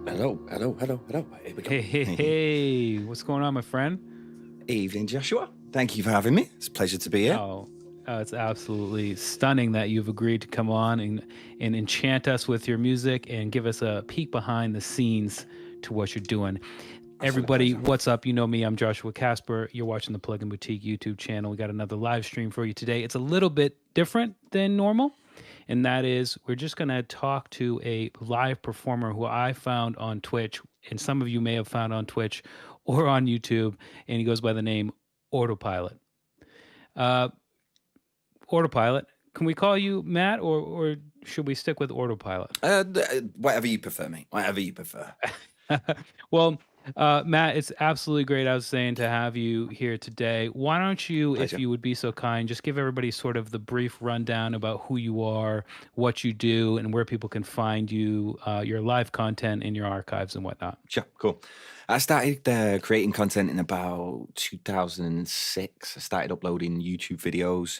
Hello, hello, hello, hello. Here we go. Hey, hey, hey, what's going on, my friend? Evening, Joshua. Thank you for having me. It's a pleasure to be here. Oh, it's absolutely stunning that you've agreed to come on and enchant us with your music and give us a peek behind the scenes to what you're doing. Absolute Everybody, pleasure. what's up? You know me, I'm Joshua Casper. You're watching the Plug and Boutique YouTube channel. We got another live stream for you today. It's a little bit different than normal, and that is we're just going to talk to a live performer who I found on Twitch, and some of you may have found on Twitch or on YouTube, and he goes by the name Autopilot. Uh, Autopilot. Can we call you Matt, or should we stick with Autopilot? Whatever you prefer, mate. Whatever you prefer. Well, Matt, it's absolutely great. I was saying to have you here today. Why don't you, if Pleasure. you would be so kind, just give everybody sort of the brief rundown about who you are, what you do, and where people can find you, your live content in your archives and whatnot. Sure, cool. I started creating content in about 2006. I started uploading YouTube videos.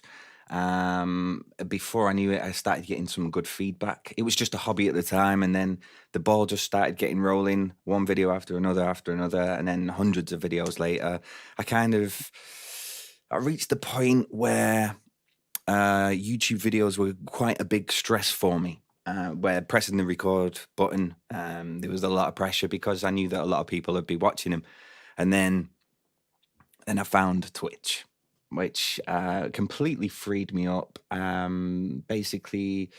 Before I knew it, I started getting some good feedback. It was just a hobby at the time, and then the ball just started getting rolling, one video after another, and then hundreds of videos later. I reached the point where YouTube videos were quite a big stress for me. Where pressing the record button, there was a lot of pressure because I knew that a lot of people would be watching them. And then I found Twitch, which completely freed me up. Basically,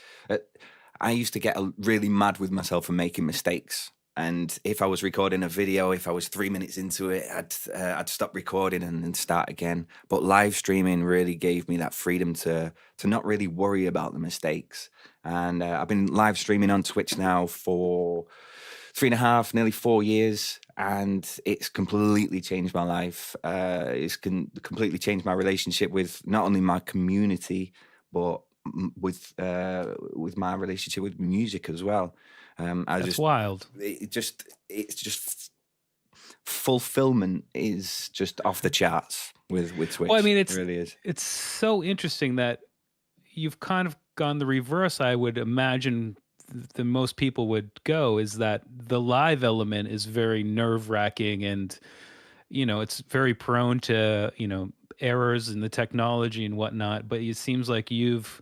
I used to get really mad with myself for making mistakes. And if I was recording a video, if I was 3 minutes into it, I'd stop recording and then start again. But live streaming really gave me that freedom to not really worry about the mistakes. And I've been live streaming on Twitch now for 3.5, nearly 4 years, and it's completely changed my life. Completely changed my relationship with not only my community, but with my relationship with music as well. I That's just wild. it's just fulfillment is just off the charts with Well, I Twitch. mean, It really is. it's so interesting that you've kind of gone the reverse. I would imagine the most people would go is that the live element is very nerve wracking and it's very prone to errors in the technology and whatnot. But it seems like you've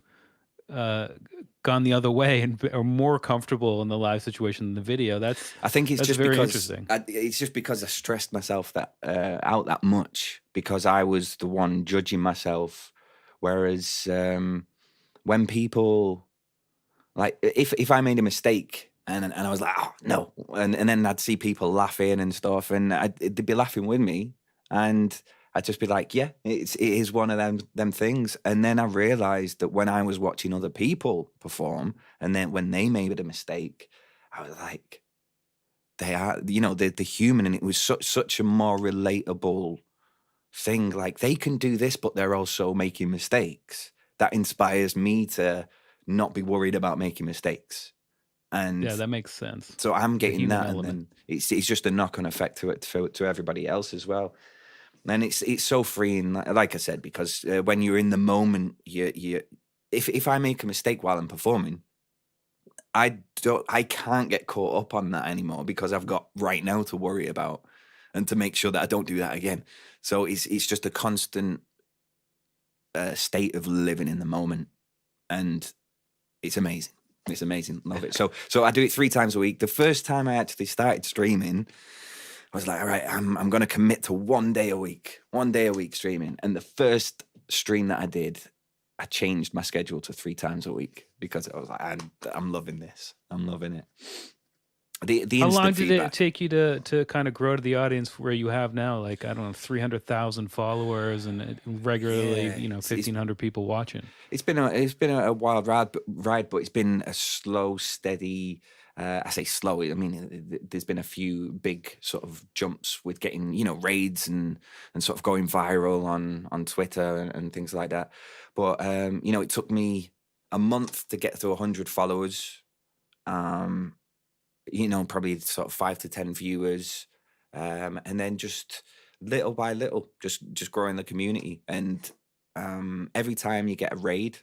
uh, gone the other way and are more comfortable in the live situation than the video. I think it's That's just very because interesting. it's just because I stressed myself out that much because I was the one judging myself. Whereas when people like if I made a mistake and I was like, oh no, and then I'd see people laughing and stuff, and they'd be laughing with me, and I'd just be like, yeah, it is one of them things. And then I realized that when I was watching other people perform, and then when they made a mistake, I was like, they are, the human, and it was such a more relatable thing. Like they can do this, but they're also making mistakes. That inspires me to not be worried about making mistakes. And Yeah, that makes sense. so I'm The getting human that, and element. then it's just a knock on effect to everybody else as well. And it's so freeing, like I said, because when you're in the moment, if I make a mistake while I'm performing, I can't get caught up on that anymore because I've got right now to worry about and to make sure that I don't do that again. So it's just a constant state of living in the moment, and it's amazing. It's amazing. Love it. So I do it 3 times a week. The first time I actually started streaming, I was like, all right, I'm going to commit to 1 day a week streaming. And the first stream that I did, I changed my schedule to 3 times a week because I was like, I'm loving this. I'm loving it. The How long instant did it feedback. take you to kind of grow to the audience where you have now? Like, I don't know, 300,000 followers and regularly, Yeah, it's 1,500 people watching. it's been a wild ride, but it's been a slow, steady. I say slow. I mean, there's been a few big sort of jumps with getting raids and sort of going viral on Twitter and things like that. But it took me a month to get to 100 followers. Um, probably sort of 5 to 10 viewers, and then just little by little, just growing the community. And every time you get a raid,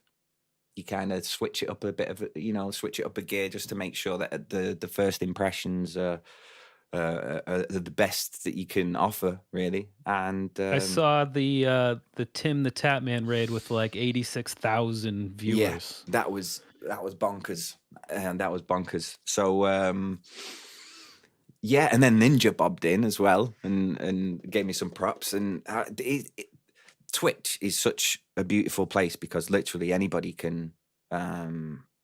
you kind of switch it up a bit of, switch it up a gear just to make sure that the first impressions are the best that you can offer, really. And I saw the Tim the Tatman raid with like 86,000 yeah, viewers. that was bonkers, and that was bonkers. So yeah, and then Ninja bobbed in as well and gave me some props. And Twitch is such a beautiful place because literally anybody can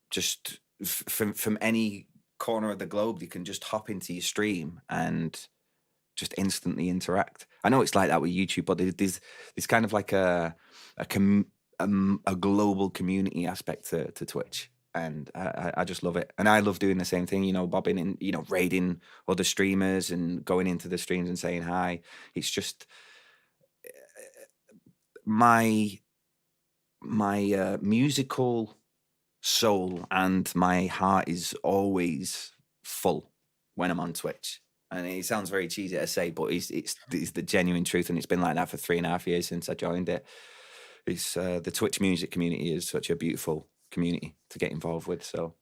just from any corner of the globe, you can just hop into your stream and just instantly interact. I know it's like that with YouTube, but there's kind of like a global community aspect to Twitch, and I just love it. And I love doing the same thing, bobbing in, raiding other streamers and going into the streams and saying hi. It's just my musical soul and my heart is always full when I'm on Twitch. And it sounds very cheesy to say, but it's the genuine truth, and it's been like that for 3.5 years since I joined it. It's the Twitch music community is such a beautiful community to get involved with. So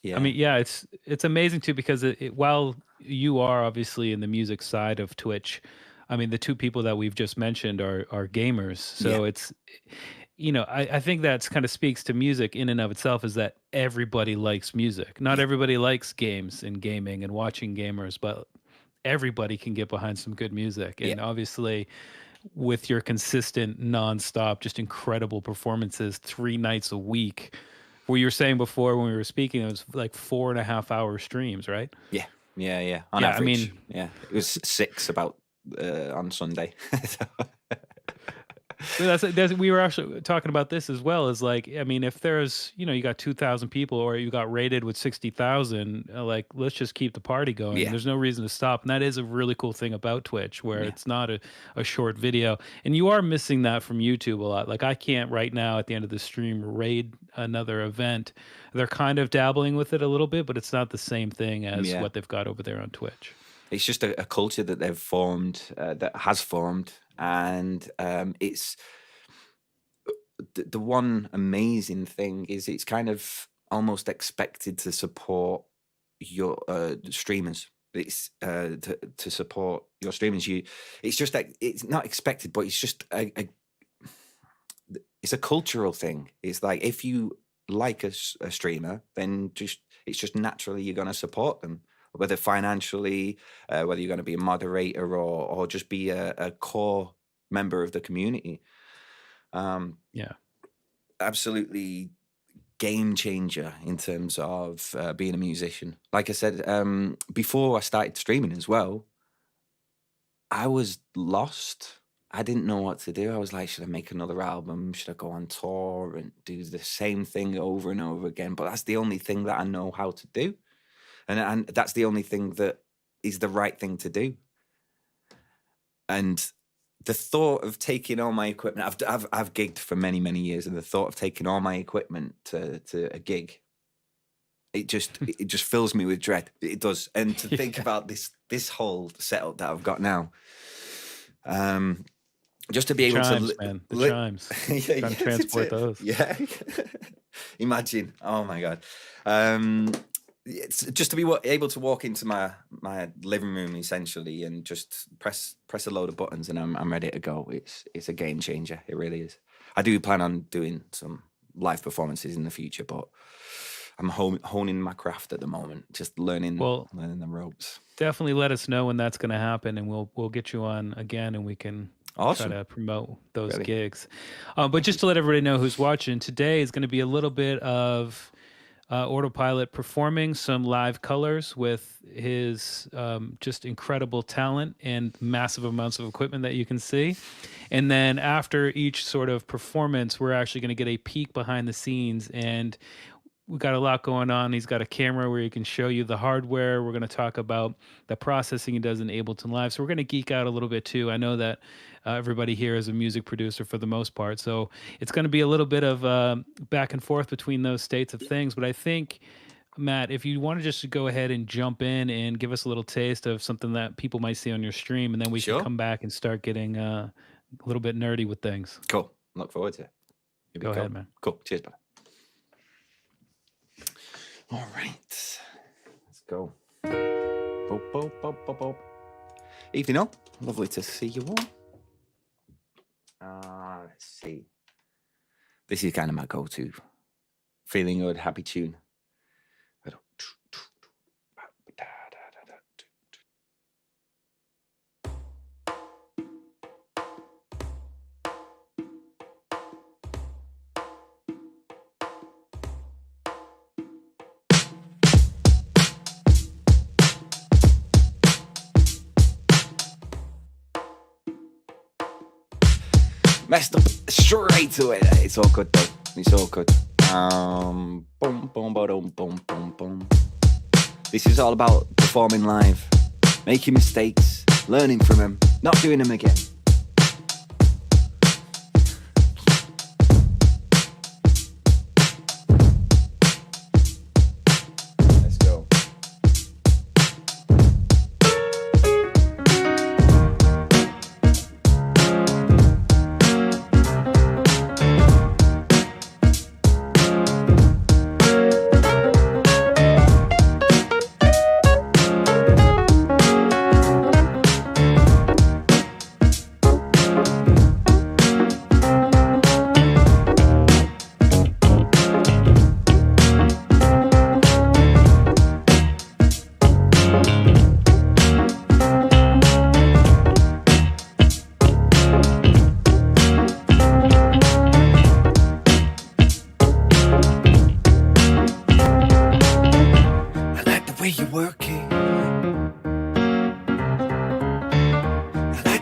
yeah, I mean, yeah, it's amazing too because while you are obviously in the music side of Twitch, I mean, the two people that we've just mentioned are gamers. yeah, So it's, I think that's kind of speaks to music in and of itself is that everybody likes music. Not yeah, everybody likes games and gaming and watching gamers, but everybody can get behind some good music. yeah. And obviously, with your consistent, nonstop, just incredible performances 3 nights a week. What you were saying before when we were speaking, it was like 4.5 hour streams, right? Yeah, yeah. On Yeah, I average, mean, yeah, it was 6 about on Sunday. well, we were actually talking about this as well. Is like, I mean, if there's, you got 2,000 people, or you got rated with 60,000, like, let's just keep the party going. Yeah, There's no reason to stop, and that is a really cool thing about Twitch, where yeah, it's not a short video, and you are missing that from YouTube a lot. Like, I can't right now at the end of the stream raid another event. They're kind of dabbling with it a little bit, but it's not the same thing as yeah. what they've got over there on Twitch. It's just a culture that they've formed, that has formed, and it's the one amazing thing is it's kind of almost expected to support your streamers. It's to support your streamers. It's just like it's not expected, but it's just it's a cultural thing. It's like if you like a streamer, then it's just naturally you're going to support them, whether financially, whether you're going to be a moderator or just be a core member of the community. Yeah. Absolutely game changer in terms of being a musician. Like I said, before I started streaming as well, I was lost. I didn't know what to do. I was like, should I make another album? Should I go on tour and do the same thing over and over again? But that's the only thing that I know how to do. And that's the only thing that is the right thing to do. And the thought of taking all my equipment, I've gigged for many years, and the thought of taking all my equipment to a gig, it just fills me with dread. It does. And to think about this whole setup that I've got now, just to be able Chimes, to man. The chimes. yeah, Trying to transport those. Yeah. Imagine. Oh my God. It's just to be able to walk into my living room essentially and just press a load of buttons and I'm ready to go. It's a game changer. It really is. I do plan on doing some live performances in the future, but I'm honing my craft at the moment, just learning the ropes. Definitely let us know when that's going to happen, and we'll get you on again, and we can Awesome. try to promote those Really? gigs. But just to let everybody know who's watching, today is going to be a little bit of Autopilot performing some live colors with his just incredible talent and massive amounts of equipment that you can see. And then after each sort of performance, we're actually going to get a peek behind the scenes, and we got a lot going on. He's got a camera where he can show you the hardware. We're going to talk about the processing he does in Ableton Live. So we're going to geek out a little bit too. I know that everybody here is a music producer for the most part. So it's going to be a little bit of back and forth between those states of things. But I think, Matt, if you want to just go ahead and jump in and give us a little taste of something that people might see on your stream, and then we can come back and start getting a little bit nerdy with things. Cool. Look forward to it. Go ahead, man. Cool. Cheers, bud. All right, let's go. Boop, boop, boop, boop, boop. Evening all. Lovely to see you all. Let's see. This is kind of my go-to. Feeling good, happy tune. Messed up straight to it. It's all good though. It's all good. Boom, boom, boom, boom, boom, boom. This is all about performing live, making mistakes, learning from them, not doing them again. Let's go.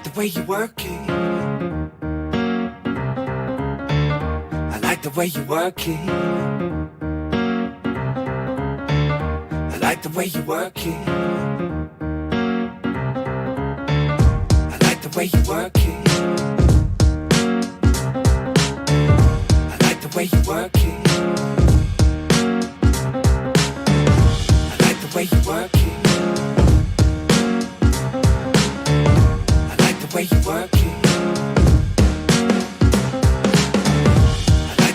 The way you work it. I like the way you work it. I like the way you work it. I like the way you work it. I like the way you work it. I like the way you work it.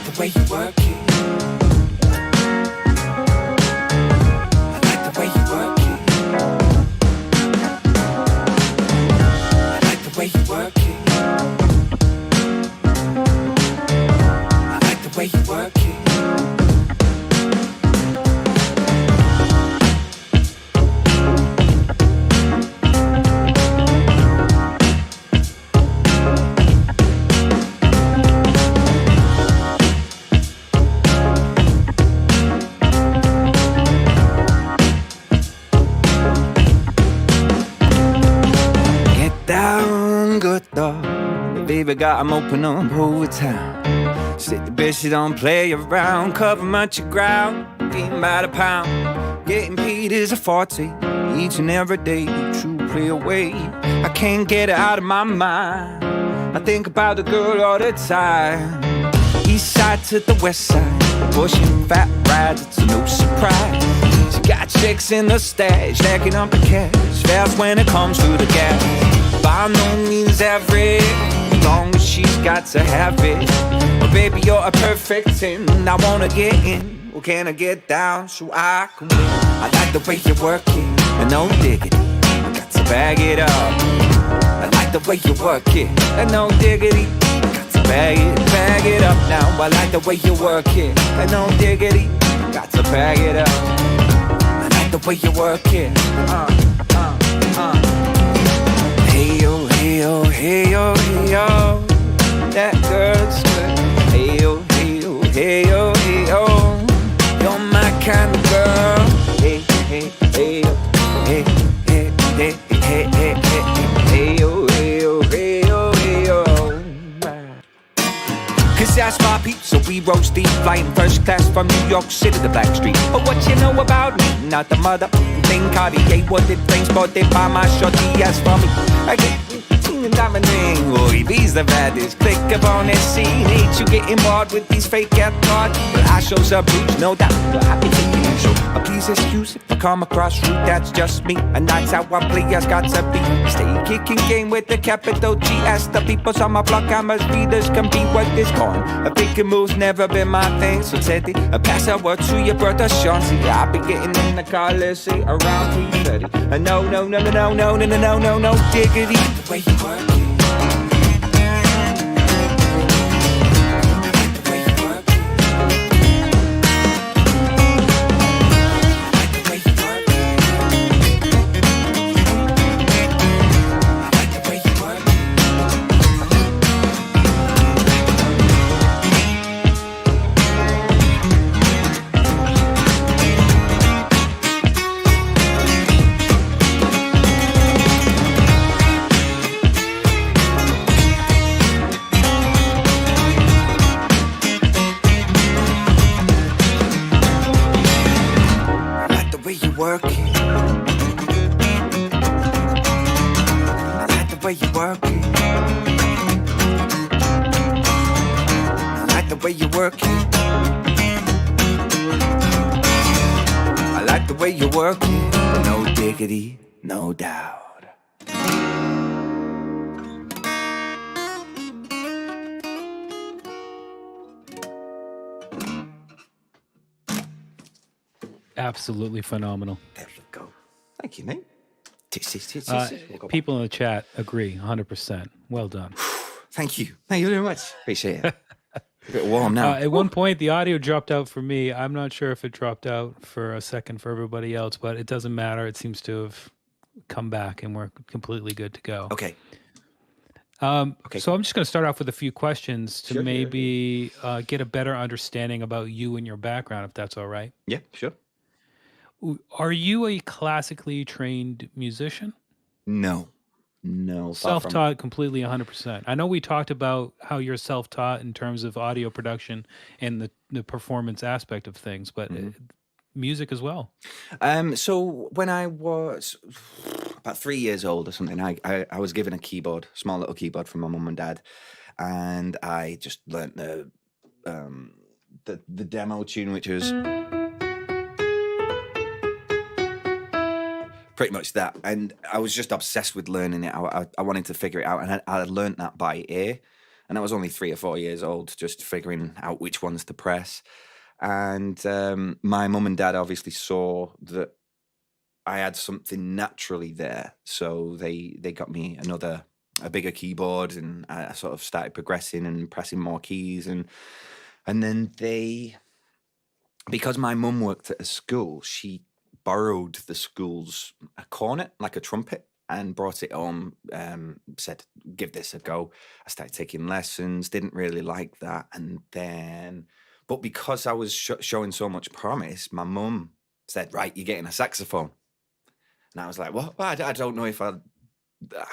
The way you work it. I like the way you work it. I like the way you work it. I like the way you work it. Baby got 'em open up over town. Sit the bitch, you don't play around. Cover much of ground, getting by the pound. Getting paid is a forte, each and every day. True play away, I can't get it out of my mind. I think about the girl all the time. East side to the west side, pushing fat rides, it's no surprise. She got chicks in the stash, stacking up the cash, fast when it comes to the gas. By no means average, long as she's got to have it. But baby, you're a perfect 10. I wanna get in. Well, can I get down so I can win? I like the way you work it, and no diggity, I got to bag it up. I like the way you work it, and no diggity, I got to bag it up now. I like the way you work it, and no diggity, got to bag it up. I like the way you work it. Hey yo, hey yo, hey yo, hey yo, that girl's good. Hey yo, hey yo, hey yo, hey yo, you're my kind of girl. Hey, hey, hey yo, hey, hey, hey, hey, hey, hey, hey yo, hey yo, hey yo, hey yo. Cause that's my peeps, so we roast deep, flying first class from New York City to Blackstreet. But what you know about me? Not the mother thing, Cartier, what it brings, but they buy my shorty ass for me. I get dominating, oh, he's the baddest. Click up on that scene, hate you getting bored with these fake ass cards. But I show some boots, no doubt, but I be feeling so. Please always excuse if I come across rude, that's just me. And that's how I play, has got to be. Stay kicking game with the capital GS. The peoples on my block, I'm as readers can be what is gone. A big move's never been my thing, so Teddy, pass that word to your brother Sean. See, I be getting in the car, let's say, around 3:30. No, no, no, no, no, no, no, no, no, no, diggity. The way you work it. No doubt. Absolutely phenomenal. There we go. Thank you, Nate. People in the chat agree 100%. Well done. Thank you. Thank you very much. Appreciate it. A bit warm now. At one point, the audio dropped out for me. I'm not sure if it dropped out for a second for everybody else, but it doesn't matter. It seems to have come back and we're completely good to go. Okay. Okay. So I'm just going to start off with a few questions to maybe get a better understanding about you and your background, if that's all right. Yeah, sure. Are you a classically trained musician? No. Self-taught completely 100%. I know we talked about how you're self-taught in terms of audio production and the performance aspect of things, but music as well. So when I was about 3 years old or something, I was given a keyboard, small little keyboard from my mum and dad, and I just learnt the demo tune, which was pretty much that. And I was just obsessed with learning it. I wanted to figure it out, and I learnt that by ear. And I was only 3 or 4 years old, just figuring out which ones to press. And my mum and dad obviously saw that I had something naturally there, so they got me a bigger keyboard, and I sort of started progressing and pressing more keys, and then because my mum worked at a school, she borrowed the school's a cornet, like a trumpet, and brought it home. Said, "Give this a go." I started taking lessons. Didn't really like that, and then. But because I was showing so much promise, my mum said, "Right, you're getting a saxophone." And I was like, "What? Well, I don't know if I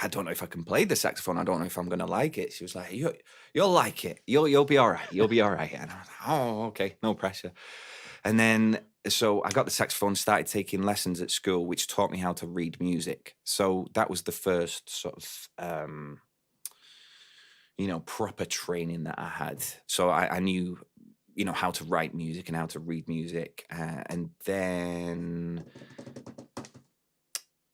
don't know if I can play the saxophone. I don't know if I'm going to like it." She was like, "You'll like it. You'll be all right. You'll be all right." And I was like, "Oh, okay, no pressure." And then so I got the saxophone, started taking lessons at school, which taught me how to read music. So that was the first sort of proper training that I had. So I knew. How to write music and how to read music. And then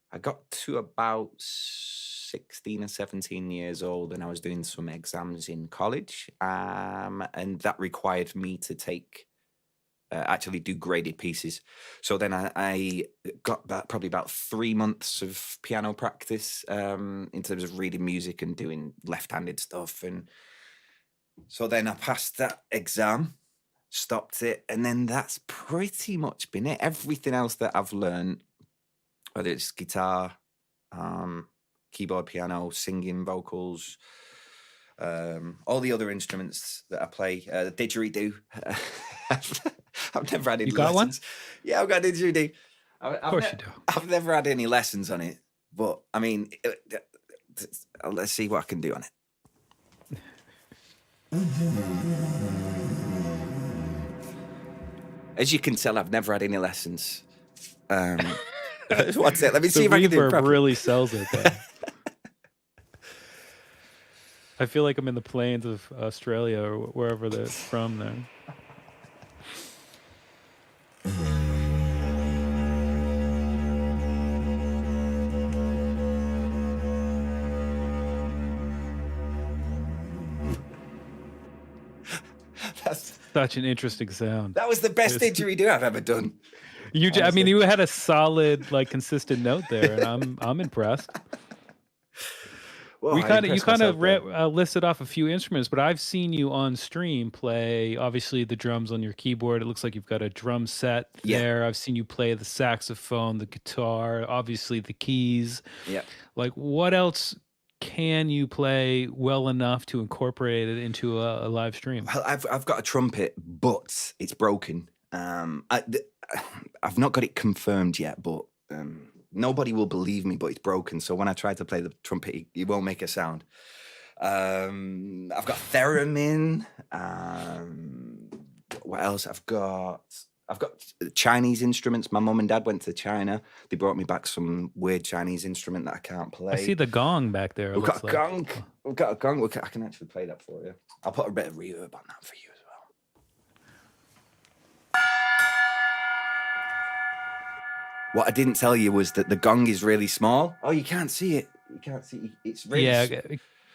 I got to about 16 or 17 years old, and I was doing some exams in college. And that required me to actually do graded pieces. So then I got probably about 3 months of piano practice in terms of reading music and doing left-handed stuff. And so then I passed that exam. Stopped it, and then that's pretty much been it. Everything else that I've learned, whether it's guitar, keyboard, piano, singing, vocals, all the other instruments that I play, the didgeridoo. I've never had any got lessons. One? Yeah, I've got a didgeridoo. Of course you do. I've never had any lessons on it, but I mean, let's see what I can do on it. As you can tell, I've never had any lessons. What's it? Let me see if I can do it properly. Really sells it, though. I feel like I'm in the plains of Australia or wherever they're from there. such an interesting sound. That was the best It's- didgeridoo I've ever done. I mean, Honestly. you had a solid, like, consistent note there, and I'm impressed. Well, You I kind impressed of myself there. listed off a few instruments, but I've seen you on stream play obviously the drums on your keyboard. It looks like you've got a drum set Yeah. there. I've seen you play the saxophone, the guitar, obviously the keys. Yeah. Like, what else can you play well enough to incorporate it into a live stream? Well, I've got a trumpet, but it's broken. I've not got it confirmed yet, but nobody will believe me. But it's broken. So when I try to play the trumpet, it won't make a sound. I've got theremin. What else? I've got Chinese instruments. My mum and dad went to China. They brought me back some weird Chinese instrument that I can't play. I see the gong back there. We've got a gong. We've got a gong. I can actually play that for you. I'll put a bit of reverb on that for you as well. What I didn't tell you was that the gong is really small. Oh, you can't see it. You can't see. It's really Yeah.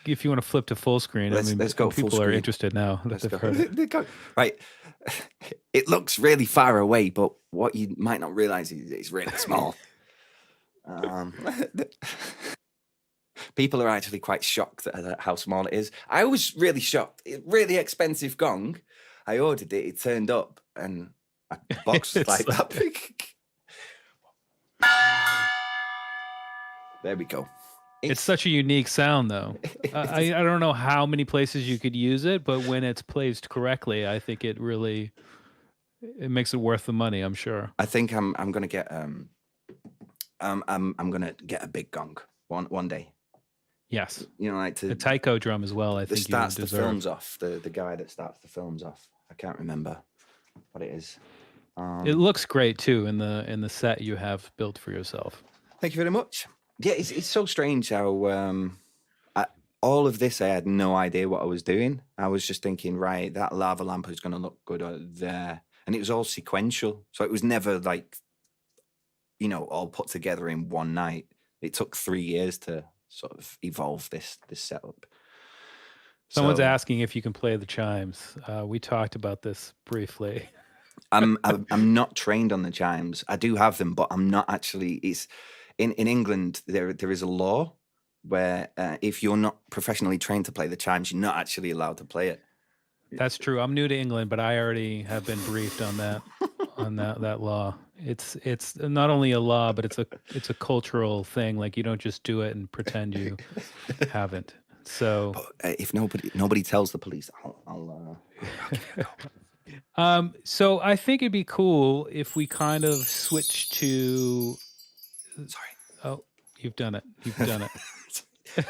If you want to flip to full screen, let's go people full are screen. interested now that Let's they've go. heard it. Right. It looks really far away, but what you might not realize is it's really small. People are actually quite shocked at how small it is. I was really shocked. It's really expensive gong. I ordered it. It turned up, and a box was like that big. There we go. It's such a unique sound, though. I don't know how many places you could use it, but when it's placed correctly, I think it makes it worth the money. I'm sure. I think I'm gonna get I'm gonna get a big gong one day. Yes, You know, like a taiko drum as well. I that think starts you the deserve. films off. The guy that starts the films off. I can't remember what it is. It looks great too in the set you have built for yourself. Thank you very much. Yeah, it's so strange how all of this I had no idea what I was doing. I was just thinking, right, that lava lamp is going to look good there, and it was all sequential. So it was never like, all put together in one night. It took 3 years to sort of evolve this setup. Someone's So asking if you can play the chimes. We talked about this briefly. I'm not trained on the chimes. I do have them, but I'm not actually. It's in England. There is a law where if you're not professionally trained to play the chimes, you're not actually allowed to play it. That's true. I'm new to England, but I already have been briefed on that law. It's not only a law, but it's a cultural thing. Like, you don't just do it and pretend you haven't. So But if nobody tells the police, I'll give it a go. so I think it'd be cool if we kind of switch to. Sorry. Oh, you've done it. You've done it.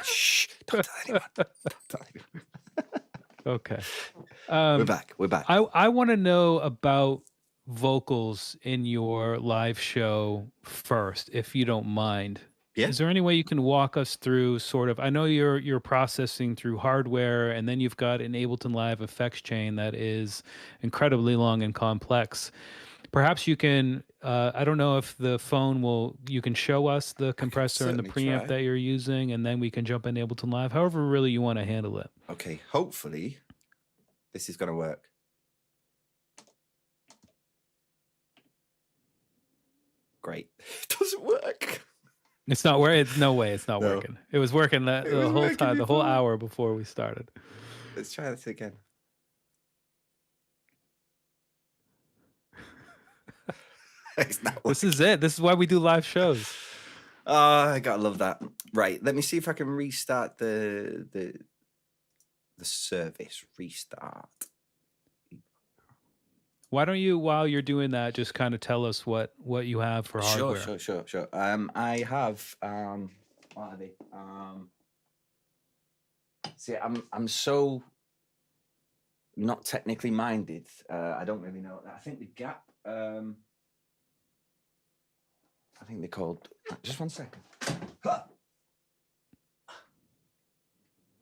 Shh! Don't tell anyone. Don't tell anyone. Okay. We're back. We're back. I want to know about vocals in your live show first, if you don't mind. Yeah. Is there any way you can walk us through sort of? I know you're processing through hardware, and then you've got an Ableton Live effects chain that is incredibly long and complex. Perhaps you can. I don't know if the phone will. You can show us the compressor and the certainly preamp try. that you're using, and then we can jump in Ableton Live. However, really you want to handle it. Okay. Hopefully, this is going to work. Great. It doesn't work. It's not where it's no way it's not No. working. It was working the was whole working time, the whole before. hour before we started. Let's try this again. It's not This is it. This is why we do live shows. Oh, I gotta love that. Right, let me see if I can restart the service. Restart. Why don't you, while you're doing that, just kind of tell us what you have for hardware? Sure. I have what are they? See, I'm so not technically minded. I don't really know. I think the gap. I think they're called. Just 1 second.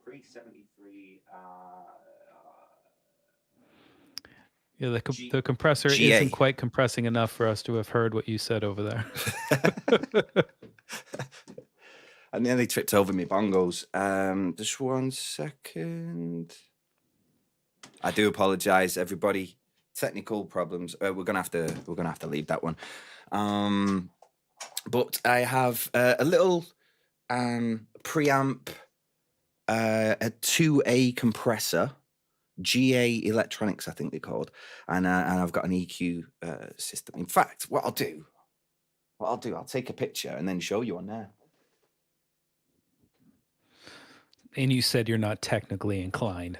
373. Yeah, the compressor GA. isn't quite compressing enough for us to have heard what you said over there. I nearly tripped over my bongos. Just 1 second. I do apologize, everybody. technical problems. We're gonna have to leave that one. But I have a little preamp, a 2A compressor, GA Electronics, I think they're called, and I've got an EQ system. In fact, what I'll do, I'll take a picture and then show you on there. And you said you're not technically inclined.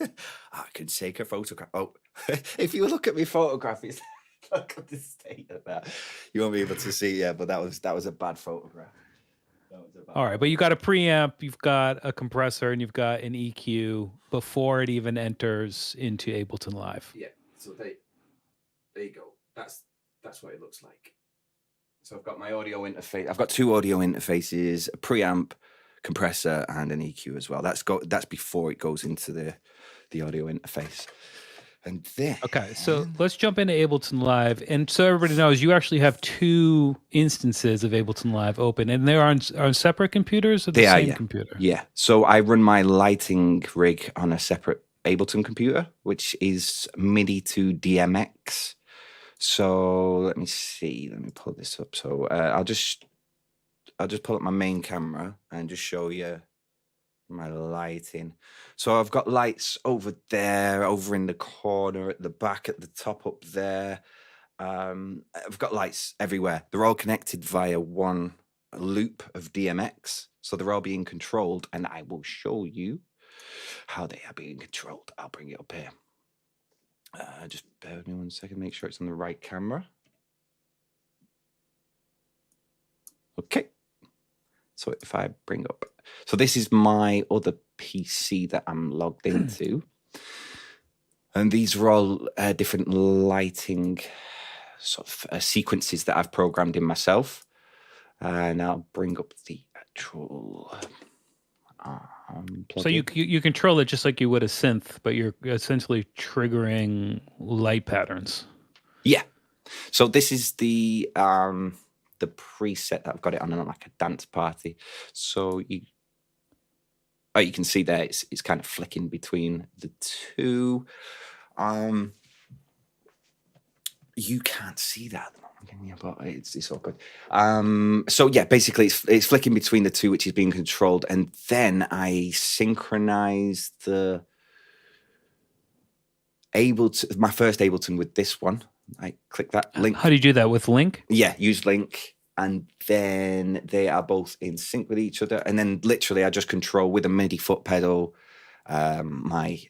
I can take a photograph. Oh, if you look at my photograph, it's look at the state of that. You won't be able to see, yeah, but that was a bad photograph. All right, but you got a preamp, you've got a compressor, and you've got an EQ before it even enters into Ableton Live. Yeah, so there you go. That's what it looks like. So I've got my audio interface. I've got two audio interfaces, a preamp, compressor, and an EQ as well. That's before it goes into the audio interface. And then okay, so let's jump into Ableton Live. And so everybody knows, you actually have two instances of Ableton Live open, and they're on separate computers or the same computer? Yeah. So I run my lighting rig on a separate Ableton computer, which is MIDI to DMX. So let me see. Let me pull this up. So I'll just pull up my main camera and just show you my lighting. So I've got lights over there, over in the corner, at the back, at the top up there. I've got lights everywhere. They're all connected via one loop of DMX. So they're all being controlled, and I will show you how they are being controlled. I'll bring it up here. Just bear with me 1 second, make sure it's on the right camera. Okay. So if I bring up, so this is my other PC that I'm logged into. And these are all different lighting sort of sequences that I've programmed in myself. And I'll bring up the actual so you control it just like you would a synth, but you're essentially triggering light patterns. Yeah. So this is the preset that I've got it on like a dance party. So you can see there it's kind of flicking between the two. You can't see that at the moment, can you? But it's all good. So yeah, basically it's flicking between the two, which is being controlled, and then I synchronize the my first Ableton with this one. I click that link. How do you do that, with link? Yeah, use link, and then they are both in sync with each other. And then literally I just control with a MIDI foot pedal my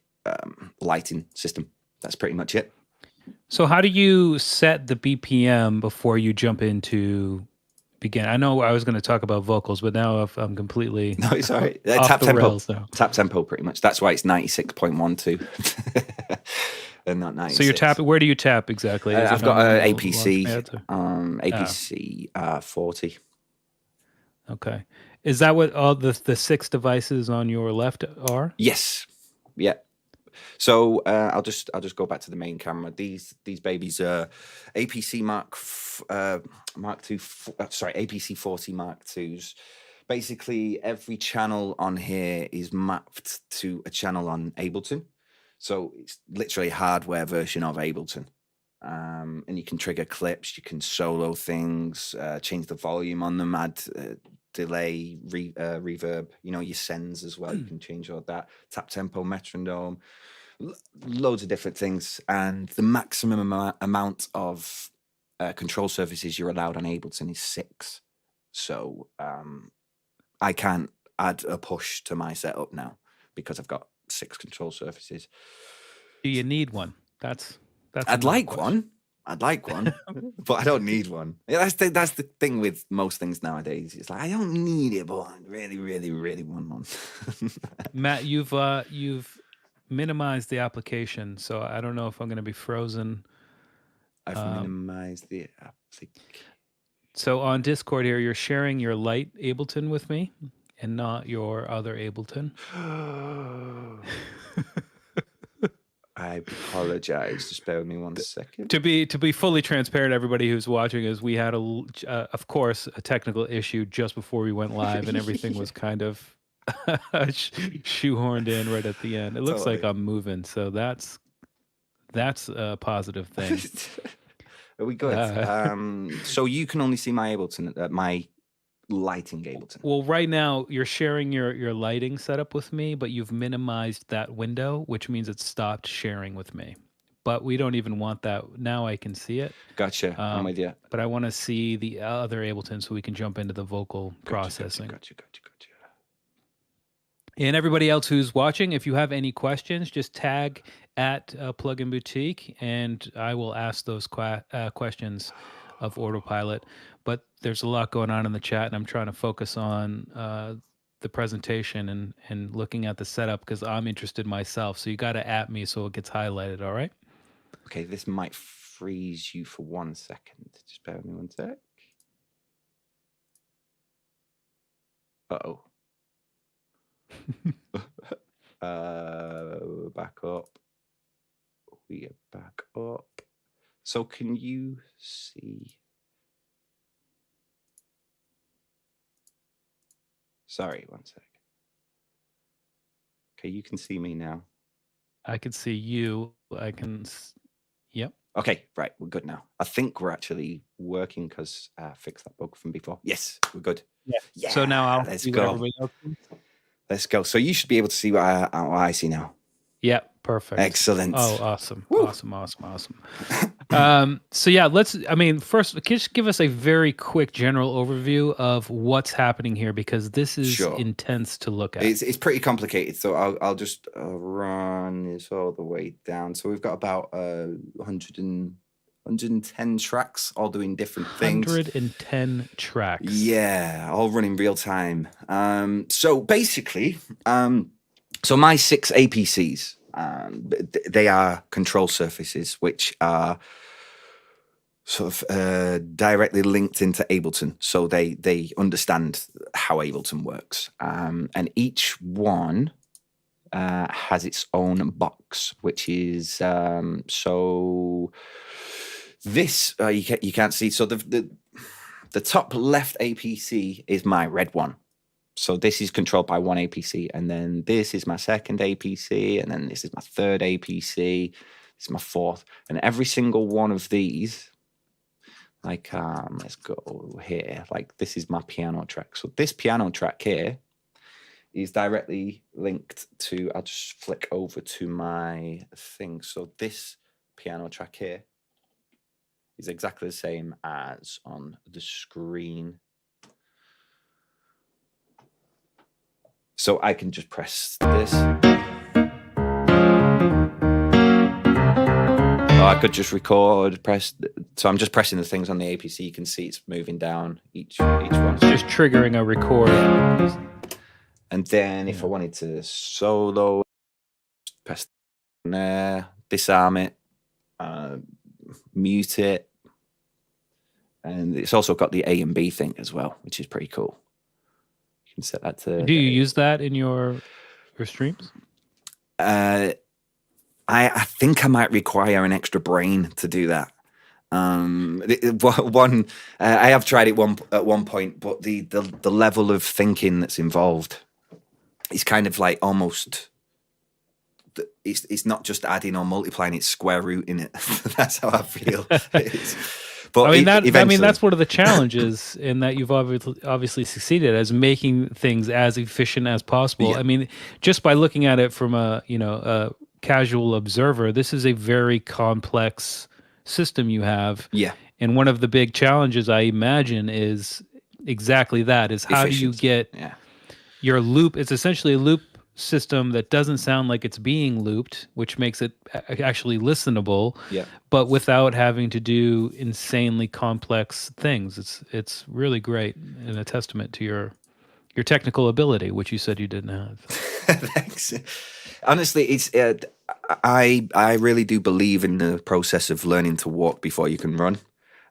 lighting system. That's pretty much it. So how do you set the BPM before you jump into begin? I know I was going to talk about vocals, but now I'm completely no, it's all right. Tap tempo. Rails now. Tap tempo, pretty much. That's why it's 96.12 and not 96. So you're tapping. Where do you tap exactly? I've got an APC, APC 40. Okay. Is that what all the 6 devices on your left are? Yes. Yeah. So I'll just go back to the main camera. These babies are APC Mark II. Sorry, APC 40 Mark IIs. Basically, every channel on here is mapped to a channel on Ableton. So it's literally a hardware version of Ableton. And you can trigger clips, you can solo things, change the volume on them, add delay, reverb, your sends as well. You can change all that. Tap tempo, metronome, loads of different things. And the maximum amount of control surfaces you're allowed on Ableton is 6. So I can't add a push to my setup now because I've got 6 control surfaces. Do you need one? That's I'd like one. But I don't need one. That's the thing with most things nowadays. It's like I don't need it, but I really, really, really want one. Matt, you've minimized the application, so I don't know if I'm going to be frozen. I've minimized the application. So on Discord here, you're sharing your light Ableton with me, and not your other Ableton. I apologize. Just bear with me 1 second. To be fully transparent, everybody who's watching, is we had of course, a technical issue just before we went live, and everything was kind of shoehorned in right at the end. It looks like I'm moving, so that's That's a positive thing. Are we good? So you can only see my Ableton, my lighting Ableton. Well, right now you're sharing your lighting setup with me, but you've minimized that window, which means it stopped sharing with me. But we don't even want that. Now I can see it. Gotcha. I'm with you. But I want to see the other Ableton so we can jump into the vocal processing. Gotcha. And everybody else who's watching, if you have any questions, just tag at Plugin Boutique, and I will ask those questions of Autopilot. But there's a lot going on in the chat, and I'm trying to focus on the presentation and looking at the setup because I'm interested myself. So you got to at me so it gets highlighted, all right? Okay, this might freeze you for 1 second. Just bear with me 1 sec. Uh-oh. Back up. We are back up. So can you see? Sorry, 1 sec. Okay, you can see me now. I can see you. I can. Yep. Okay, right, we're good now. I think we're actually working because I fixed that bug from before. Yes, we're good. Yeah. So now I'll let's see go. what everybody else sees. Let's go. So you should be able to see what I see now. Yeah, perfect. Excellent. Oh, awesome. Woo. Awesome. So yeah, first, just give us a very quick general overview of what's happening here, because this is intense to look at. It's pretty complicated. So I'll just run this all the way down. So we've got about 110 tracks, all doing different things. 110 tracks. Yeah, all running real time. So basically, so my 6 APCs, they are control surfaces, which are sort of directly linked into Ableton. So they understand how Ableton works. And each one has its own box, which is so this you can't see. So the top left APC is my red one. So this is controlled by one APC, and then this is my second APC, and then this is my third APC, this is my fourth, and every single one of these, like let's go here, like this is my piano track. So this piano track here is directly linked to, I'll just flick over to my thing. So this piano track here is exactly the same as on the screen. So I can just press this. Or I could just record, so I'm just pressing the things on the APC. You can see it's moving down each one. Just triggering a record. And then if I wanted to solo, press there, disarm it, mute it. And it's also got the A and B thing as well, which is pretty cool. You can set that to... Do you use that in your streams? I think I might require an extra brain to do that. I have tried it at one point, but the level of thinking that's involved is kind of like almost... It's not just adding or multiplying; it's square rooting it. That's how I feel. But I mean, that's one of the challenges in that you've obviously succeeded as making things as efficient as possible. Yeah. I mean, just by looking at it from a casual observer, this is a very complex system you have. Yeah. And one of the big challenges, I imagine, is exactly that: is how do you get your loop? It's essentially a loop system that doesn't sound like it's being looped, which makes it actually listenable, but without having to do insanely complex things. It's really great and a testament to your technical ability, which you said you didn't have. Thanks. Honestly, it's I really do believe in the process of learning to walk before you can run,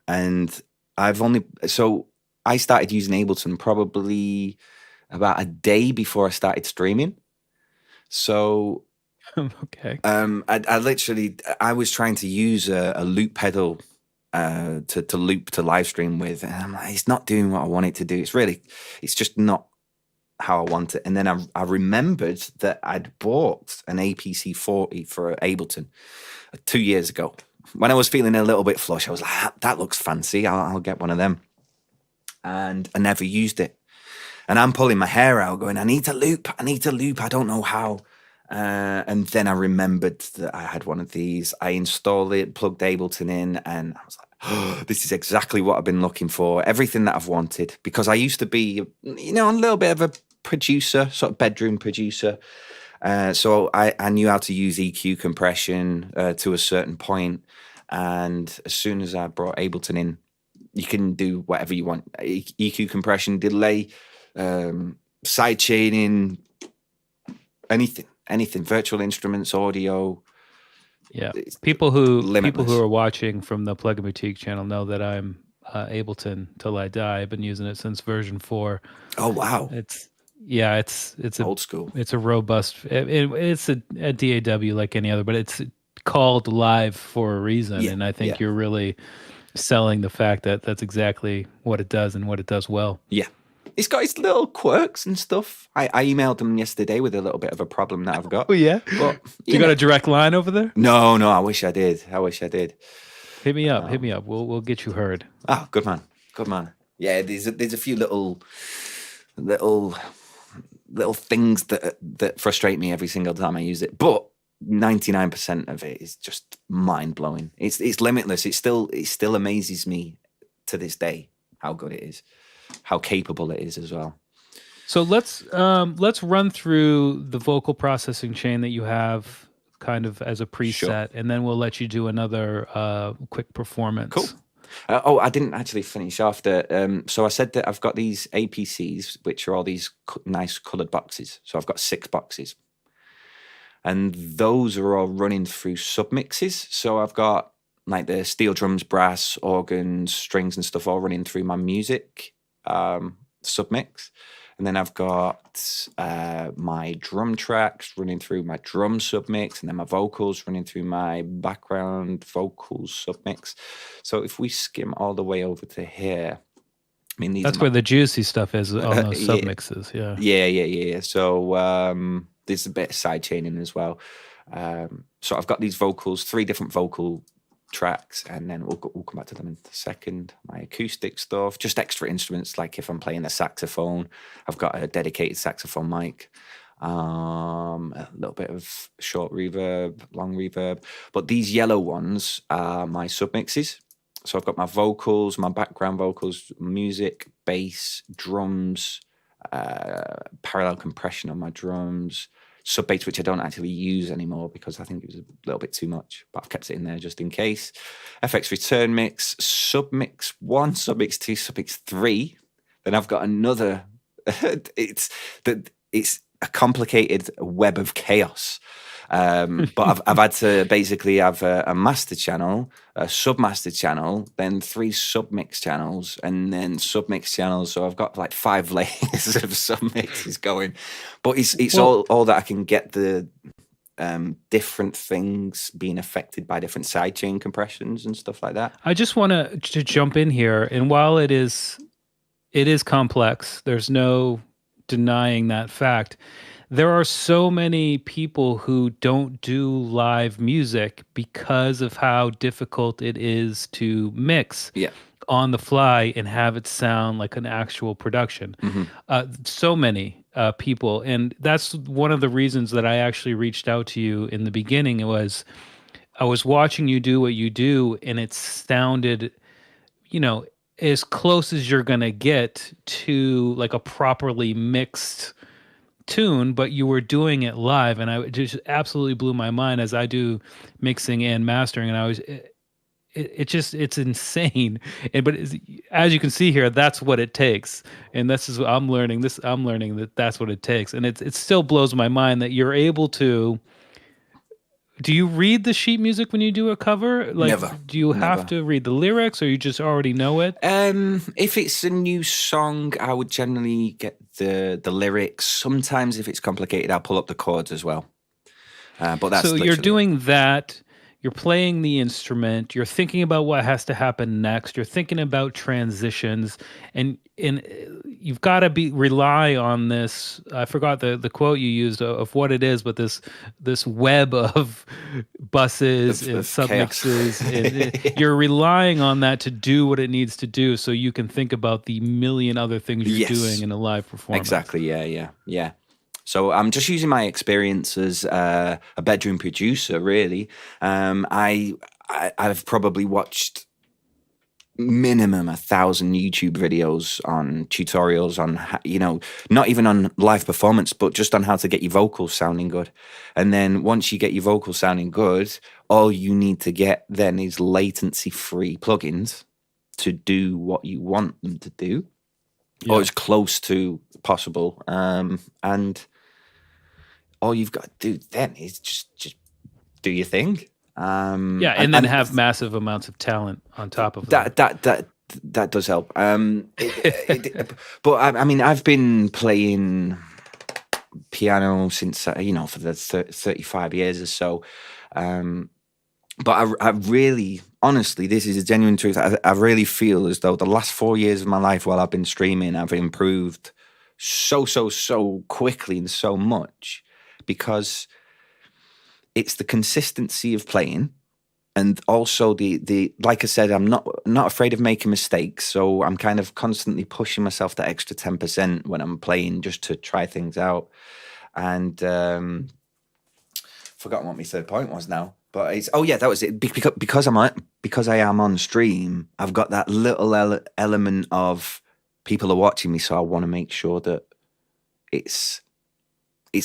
and I started using Ableton probably about a day before I started streaming. So, okay. I was trying to use a loop pedal to loop to live stream with, and I'm like, it's not doing what I want it to do. It's just not how I want it. And then I remembered that I'd bought an APC 40 for Ableton, 2 years ago. When I was feeling a little bit flush, I was like, that looks fancy. I'll get one of them. And I never used it. And I'm pulling my hair out going, I need to loop. I don't know how. And then I remembered that I had one of these. I installed it, plugged Ableton in, and I was like, oh, this is exactly what I've been looking for. Everything that I've wanted. Because I used to be, a little bit of a producer, sort of bedroom producer. So I knew how to use EQ compression to a certain point. And as soon as I brought Ableton in, you can do whatever you want. EQ compression, delay, side chaining, anything, virtual instruments, audio. Yeah, people who limitless. are watching from the Plugin Boutique channel know that I'm Ableton till I die. I've been using it since version 4. Oh wow! It's old school. It's a robust. It's a DAW like any other, but it's called live for a reason. Yeah, And I think yeah. you're really selling the fact that that's exactly what it does and what it does well. Yeah. It's got its little quirks and stuff. I emailed them yesterday with a little bit of a problem that I've got. Oh yeah, But you got a direct line over there? No, I wish I did. Hit me up. We'll get you heard. Oh, good man. Yeah, there's a few little things that frustrate me every single time I use it, but 99% of it is just mind blowing. It's limitless. It still amazes me to this day how good it is, how capable it is as well. So let's run through the vocal processing chain that you have kind of as a preset, Sure. and then we'll let you do another quick performance. Cool. I didn't actually finish off the. So I said that I've got these APCs, which are all these nice coloured boxes. So I've got 6 boxes, and those are all running through submixes. So I've got like the steel drums, brass, organs, strings, and stuff all running through my music submix. And then I've got my drum tracks running through my drum submix, and then my vocals running through my background vocals submix. So if we skim all the way over to here, I mean, that's where the juicy stuff is on those submixes. Yeah. So there's a bit of side chaining as well. So I've got these vocals, 3 different vocal tracks, and then we'll come back to them in a second. My acoustic stuff, just extra instruments, like if I'm playing a saxophone, I've got a dedicated saxophone mic, a little bit of short reverb, long reverb. But these yellow ones are my submixes. So I've got my vocals, my background vocals, music, bass, drums, parallel compression on my drums, sub bass, which I don't actually use anymore because I think it was a little bit too much, but I've kept it in there just in case. FX return mix, submix 1, submix 2, submix 3. Then I've got another. It's a complicated web of chaos. But I've had to basically have a master channel, a submaster channel, then 3 submix channels, and then submix channels. So I've got like 5 layers of submixes going. But it's all that I can get the different things being affected by different sidechain compressions and stuff like that. I just want to jump in here, and while it is complex, there's no denying that fact. There are so many people who don't do live music because of how difficult it is to mix on the fly and have it sound like an actual production. So many people. And that's one of the reasons that I actually reached out to you in the beginning. I was watching you do what you do, and it sounded, as close as you're going to get to like a properly mixed tune, but you were doing it live, and it just absolutely blew my mind as I do mixing and mastering, and it's insane. But as you can see here, that's what it takes, and this is what I'm learning. I'm learning that that's what it takes, and it still blows my mind that you're able to. Do you read the sheet music when you do a cover? Like, Never. Do you have to read the lyrics, or you just already know it? If it's a new song, I would generally get the lyrics. Sometimes if it's complicated, I'll pull up the chords as well. But that's so you're doing that. You're playing the instrument. You're thinking about what has to happen next. You're thinking about transitions, and you've got to rely on this. I forgot the quote you used of what it is, but this web of buses and of chaos. submixes, and you're relying on that to do what it needs to do, so you can think about the million other things you're doing in a live performance. Exactly. Yeah. So I'm just using my experience as a bedroom producer, really. I've probably watched minimum 1,000 YouTube videos on tutorials on, not even on live performance, but just on how to get your vocals sounding good. And then once you get your vocals sounding good, all you need to get then is latency-free plugins to do what you want them to do, or as close to possible. And all you've got to do then is just do your thing. And then have massive amounts of talent on top of that. That does help. But I mean, I've been playing piano since for the 35 years or so. But I really, honestly, this is a genuine truth. I really feel as though the last 4 years of my life while I've been streaming, I've improved so quickly and so much, because it's the consistency of playing, and also the like I said, I'm not afraid of making mistakes. So I'm kind of constantly pushing myself that extra 10% when I'm playing, just to try things out. And forgotten what my third point was now. But that was it. Because I am on stream, I've got that little element of people are watching me, so I want to make sure that it's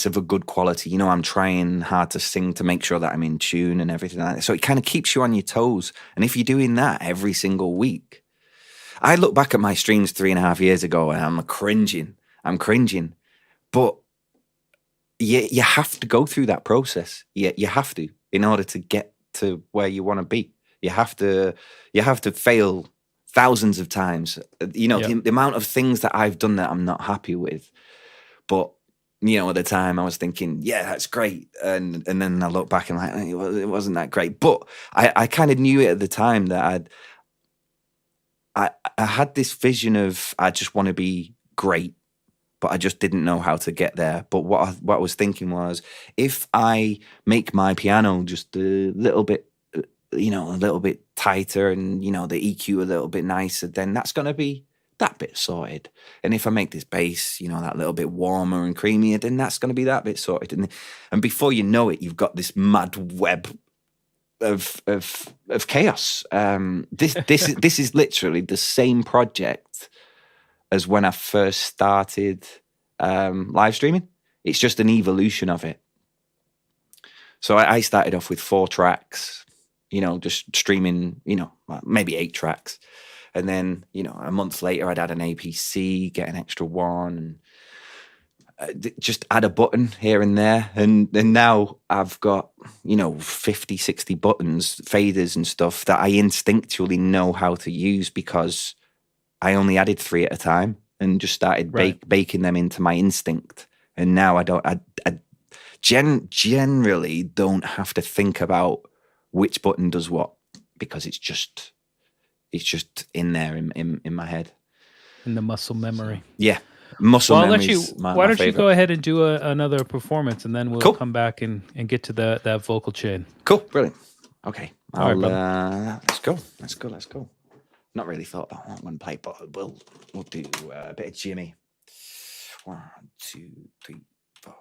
of a good quality. I'm trying hard to sing to make sure that I'm in tune and everything like that. So it kind of keeps you on your toes. And if you're doing that every single week, I look back at my streams 3.5 years ago and I'm cringing. But you have to go through that process. You have to, in order to get to where you want to be. You have to fail thousands of times. The amount of things that I've done that I'm not happy with, but at the time I was thinking, yeah, that's great. And then I look back and it wasn't that great. But I kind of knew it at the time that I had this vision of, I just want to be great, but I just didn't know how to get there. But what I was thinking was, if I make my piano just a little bit, a little bit tighter, and, the EQ a little bit nicer, then that's going to be that bit sorted. And if I make this bass, that little bit warmer and creamier, then that's going to be that bit sorted. And before you know it, you've got this mad web of chaos. This is literally the same project as when I first started live streaming. It's just an evolution of it. So I started off with 4 tracks, just streaming, maybe 8 tracks. And then, a month later, I'd add an APC, get an extra one, and just add a button here and there. And now I've got, 50, 60 buttons, faders and stuff that I instinctually know how to use, because I only added 3 at a time and just started baking them into my instinct. And now I generally don't have to think about which button does what, because it's just in there in my head. In the muscle memory. Yeah. Muscle memory. Why don't you go ahead and do another performance, and then we'll come back and get to that vocal chain. Cool. Brilliant. Okay. All right, Let's go. Not really thought about what I'm going to play, but we'll do a bit of Jimmy. 1, 2, 3, 4.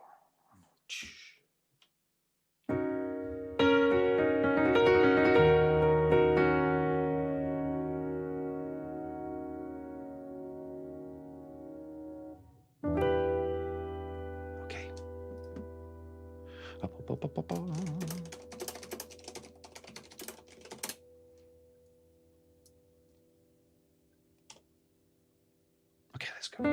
Okay, let's go.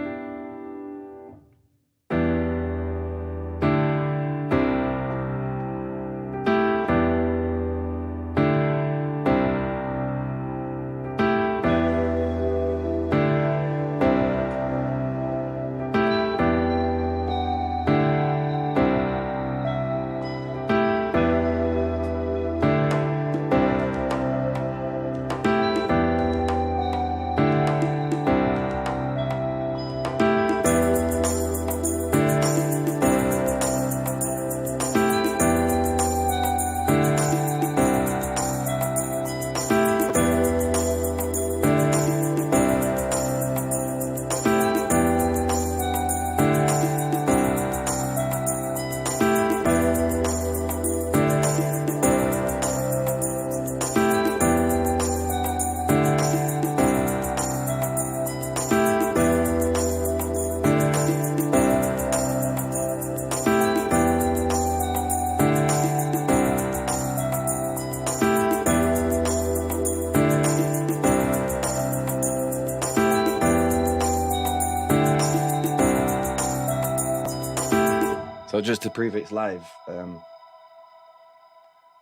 So just to prove it's live,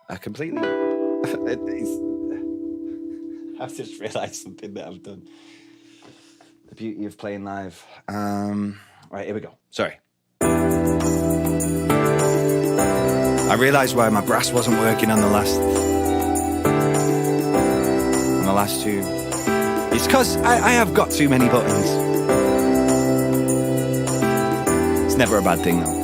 I completely... I've just realised something that I've done. The beauty of playing live. Right, here we go. Sorry. I realised why my brass wasn't working on the last two. It's because I have got too many buttons. It's never a bad thing, though.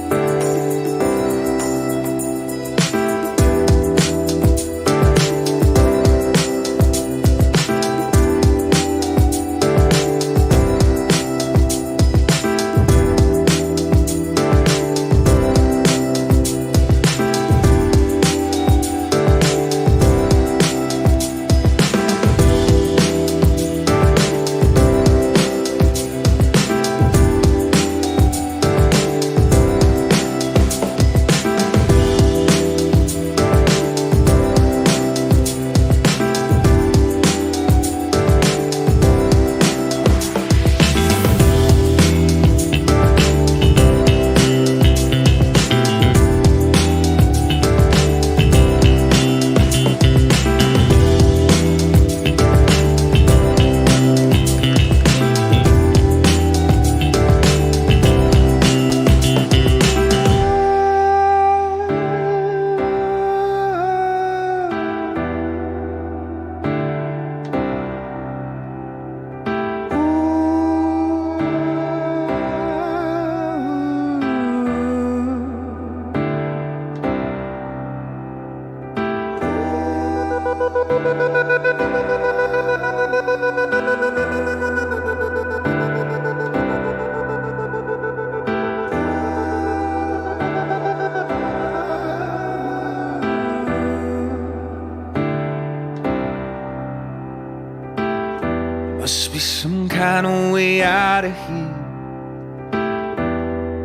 Must be some kind of way out of here.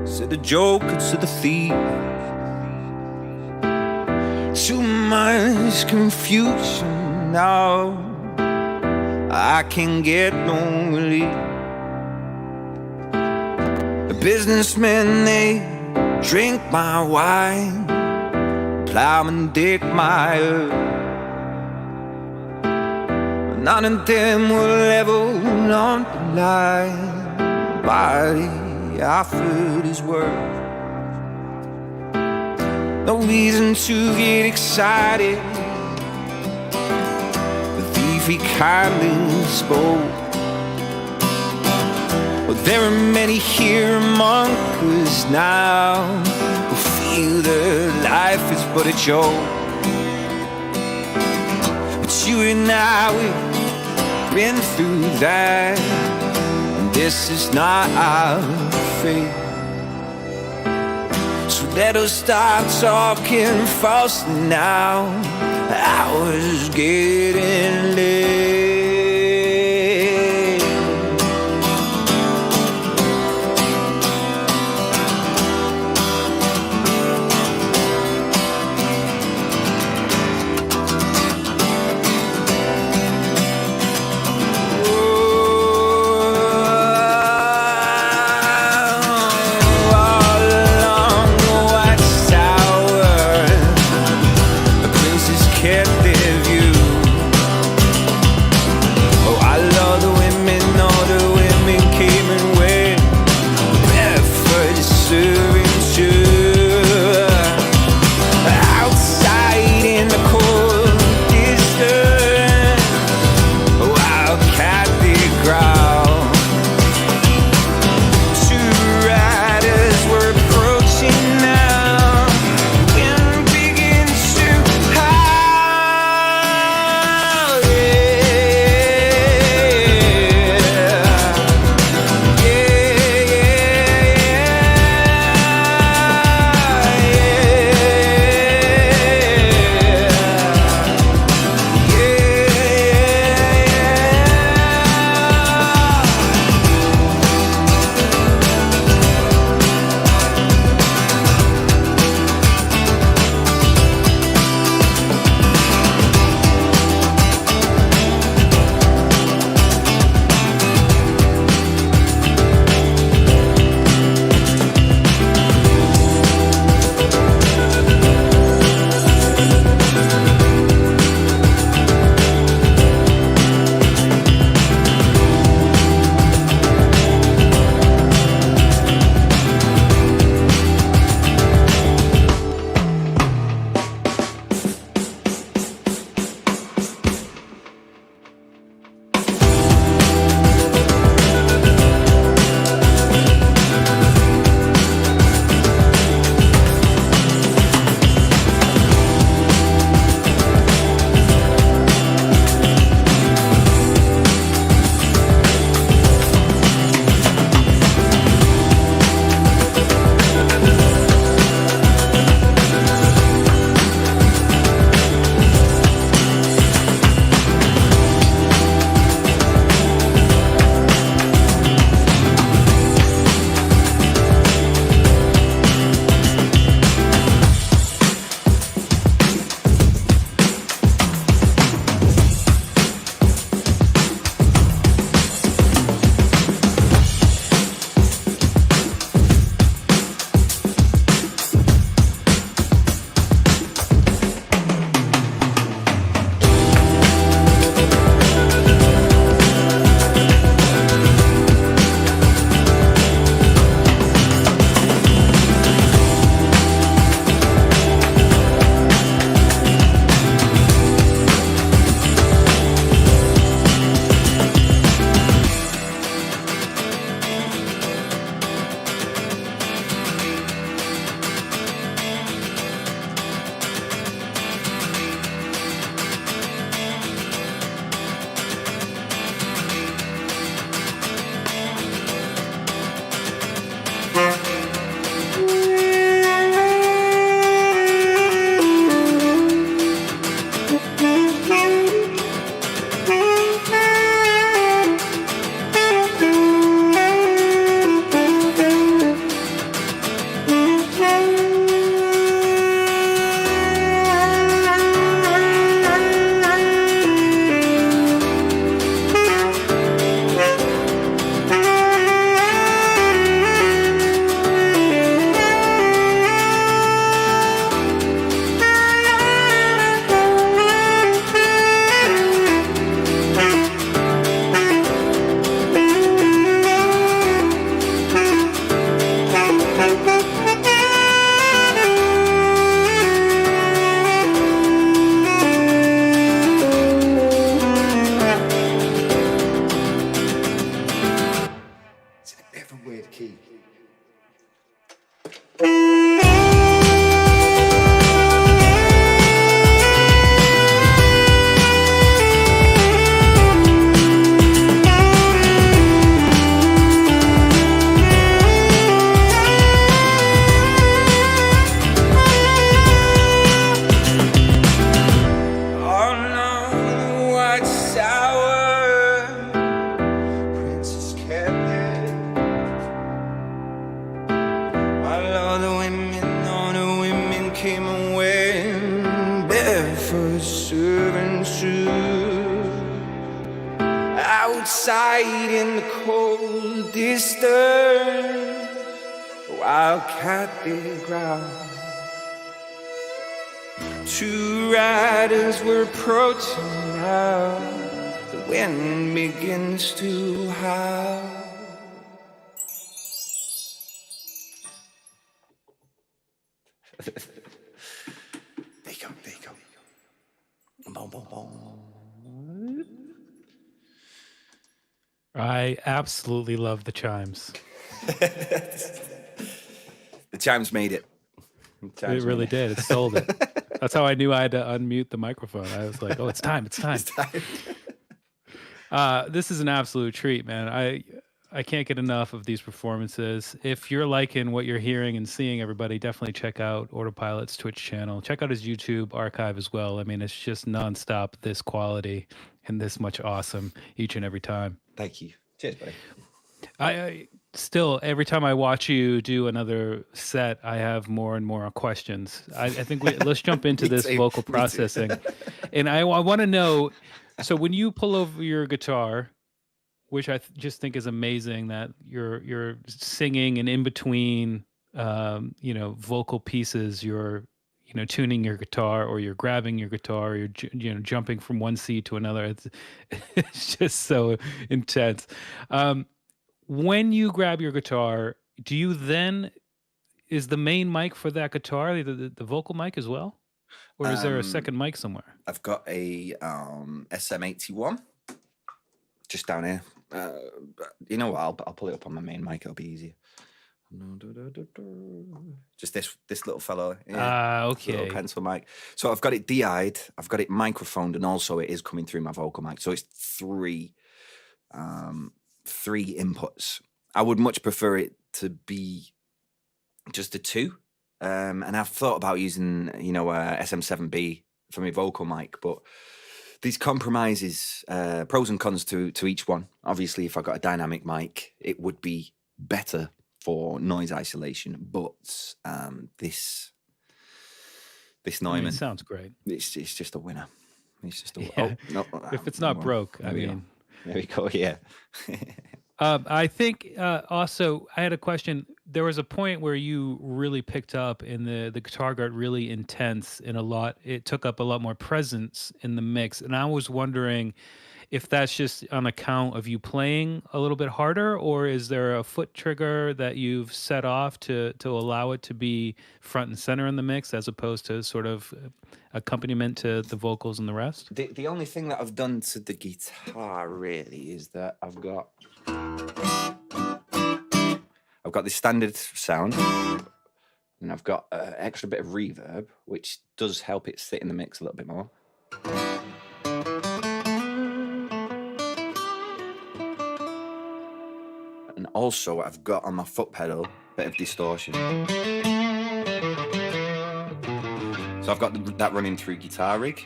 Said the joker to the thief. Too much confusion now. I can't get no relief. The businessmen, they drink my wine. Plowmen dig my earth. None of them will ever underline body offered his worth. No reason to get excited. The thief, he kindly spoke. Well, there are many here among us now who feel that life is but a joke. But you and I, we've been through that, and this is not our fate. So let us stop talking falsely now. Hours getting late. weird key. Outside in the cold distance, a wildcat did growl. Two riders were approaching now. The wind begins to howl. There you go, there you go. Boom, boom, boom. I absolutely love the chimes. The chimes made it. It really did. It sold it. That's how I knew I had to unmute the microphone. I was like, oh, it's time. It's time. It's time. This is an absolute treat, man. I can't get enough of these performances. If you're liking what you're hearing and seeing, everybody, definitely check out AutoPilot's Twitch channel. Check out his YouTube archive as well. I mean, it's just nonstop this quality and this much awesome each and every time. Thank you. Cheers, buddy. I still, every time I watch you do another set, I have more and more questions. I think let's jump into this vocal processing. And I want to know, so when you pull over your guitar, which I just think is amazing that you're singing and in between, vocal pieces, you're, tuning your guitar, or you're grabbing your guitar, or you're, jumping from one C to another. It's just so intense. When you grab your guitar, do you then, is the main mic for that guitar the vocal mic as well? Or is there a second mic somewhere? I've got a SM81 just down here. You know what? I'll pull it up on my main mic. It'll be easier. Just this little fellow. Okay. Little pencil mic. So I've got it DI'd, I've got it microphoned, and also it is coming through my vocal mic. So it's three inputs. I would much prefer it to be just a two. And I've thought about using, SM7B for my vocal mic, but these compromises, pros and cons to each one. Obviously, if I got a dynamic mic, it would be better for noise isolation. But this Neumann, it sounds great. It's just a winner. It's just a if it's not broke, I mean. There we go. Yeah. I think also I had a question. There was a point where you really picked up and the guitar got really intense and it took up a lot more presence in the mix. And I was wondering if that's just on account of you playing a little bit harder, or is there a foot trigger that you've set off to allow it to be front and center in the mix as opposed to sort of accompaniment to the vocals and the rest? The only thing that I've done to the guitar really is that I've got this standard sound, and I've got an extra bit of reverb, which does help it sit in the mix a little bit more. And also I've got on my foot pedal a bit of distortion. So I've got that running through Guitar Rig.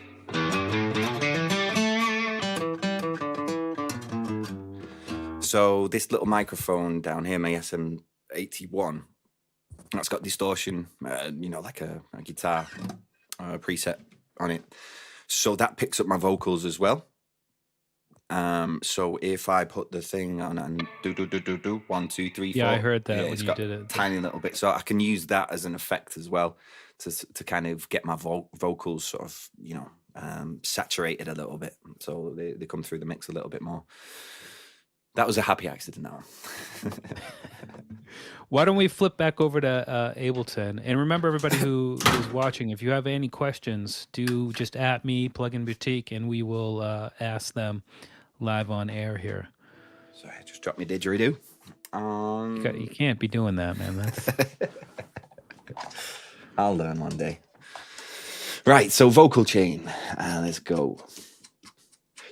So this little microphone down here, my SM81, that's got distortion, like a guitar preset on it. So that picks up my vocals as well. So if I put the thing on and do 1, 2, 3, 4. Yeah, I heard that when it's you got did it. Tiny little bit. So I can use that as an effect as well to kind of get my vocals sort of, saturated a little bit. So they come through the mix a little bit more. That was a happy accident now. Why don't we flip back over to Ableton? And remember, everybody who's watching, if you have any questions, do just at me, Plugin Boutique, and we will ask them live on air here. So I just dropped my didgeridoo. You can't be doing that, man. That's I'll learn one day. Right, so vocal chain. Let's go.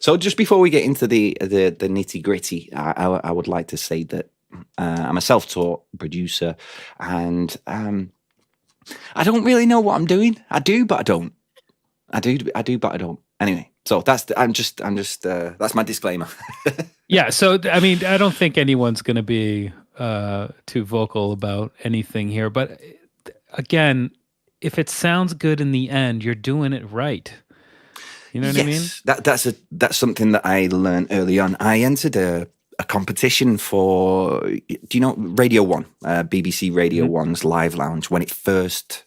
So just before we get into the nitty gritty, I would like to say that I'm a self-taught producer, and I don't really know what I'm doing. I do, but I don't. I do, but I don't. Anyway, so that's that's my disclaimer. yeah. So I mean, I don't think anyone's going to be too vocal about anything here, but again, if it sounds good in the end, you're doing it right. You know what I mean? That's something that I learned early on. I entered a competition for, do you know Radio 1, BBC Radio 1's Live Lounge, when it first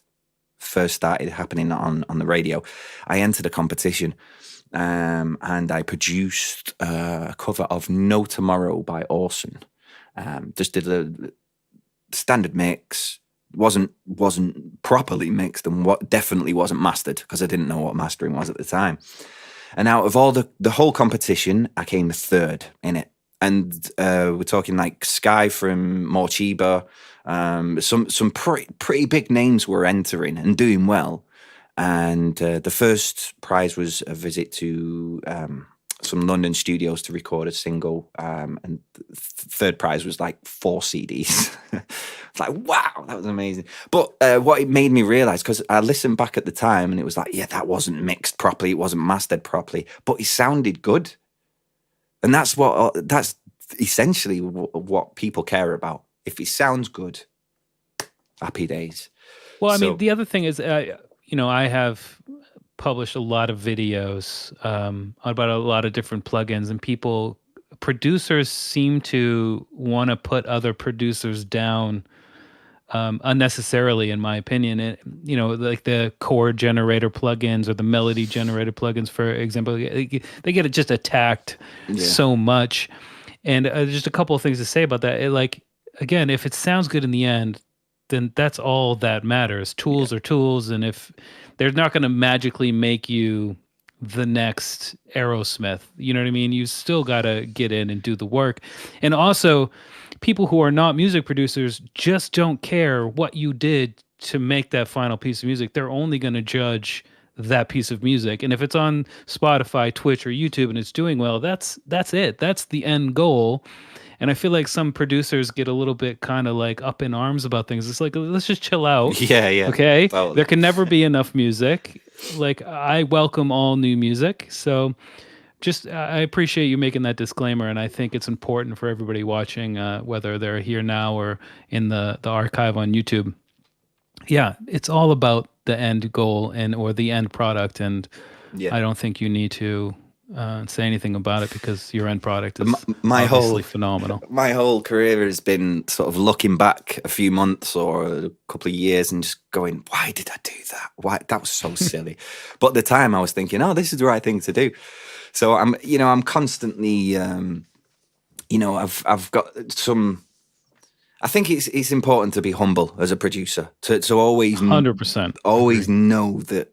started happening on the radio. I entered a competition, and I produced a cover of No Tomorrow by Orson. Just did a standard mix. Wasn't properly mixed, and what definitely wasn't mastered, because I didn't know what mastering was at the time. And out of all the whole competition, I came third in it. And we're talking like Sky from Morchiba, some pretty big names were entering and doing well. And the first prize was a visit to some London studios to record a single, and third prize was like 4 CDs. It's like, wow, that was amazing. But what it made me realize, because I listened back at the time, and it was like, yeah, that wasn't mixed properly, it wasn't mastered properly, but it sounded good. And that's essentially what people care about. If it sounds good, happy days. Well, I mean, the other thing is, I have published a lot of videos about a lot of different plugins, and producers seem to want to put other producers down unnecessarily, in my opinion. And, like the chord generator plugins or the melody generator plugins, for example, they get just attacked so much. And just a couple of things to say about that. Again, if it sounds good in the end, then that's all that matters. Tools are tools, and if they're not going to magically make you the next Aerosmith, you know what I mean? You still got to get in and do the work. And also, people who are not music producers just don't care what you did to make that final piece of music. They're only going to judge that piece of music. And if it's on Spotify, Twitch, or YouTube and it's doing well, that's it. That's the end goal. And I feel like some producers get a little bit kind of like up in arms about things. It's like, let's just chill out. Yeah. Okay. Totally. There can never be enough music. Like, I welcome all new music. So I appreciate you making that disclaimer. And I think it's important for everybody watching, whether they're here now or in the archive on YouTube. Yeah. It's all about the end goal or the end product. And I don't think you need to say anything about it, because your end product is obviously phenomenal. My whole career has been sort of looking back a few months or a couple of years and just going, why did I do that? Why? That was so silly. But at the time I was thinking, oh, this is the right thing to do. So I'm constantly, I've got some. I think it's important to be humble as a producer, to always 100% always know that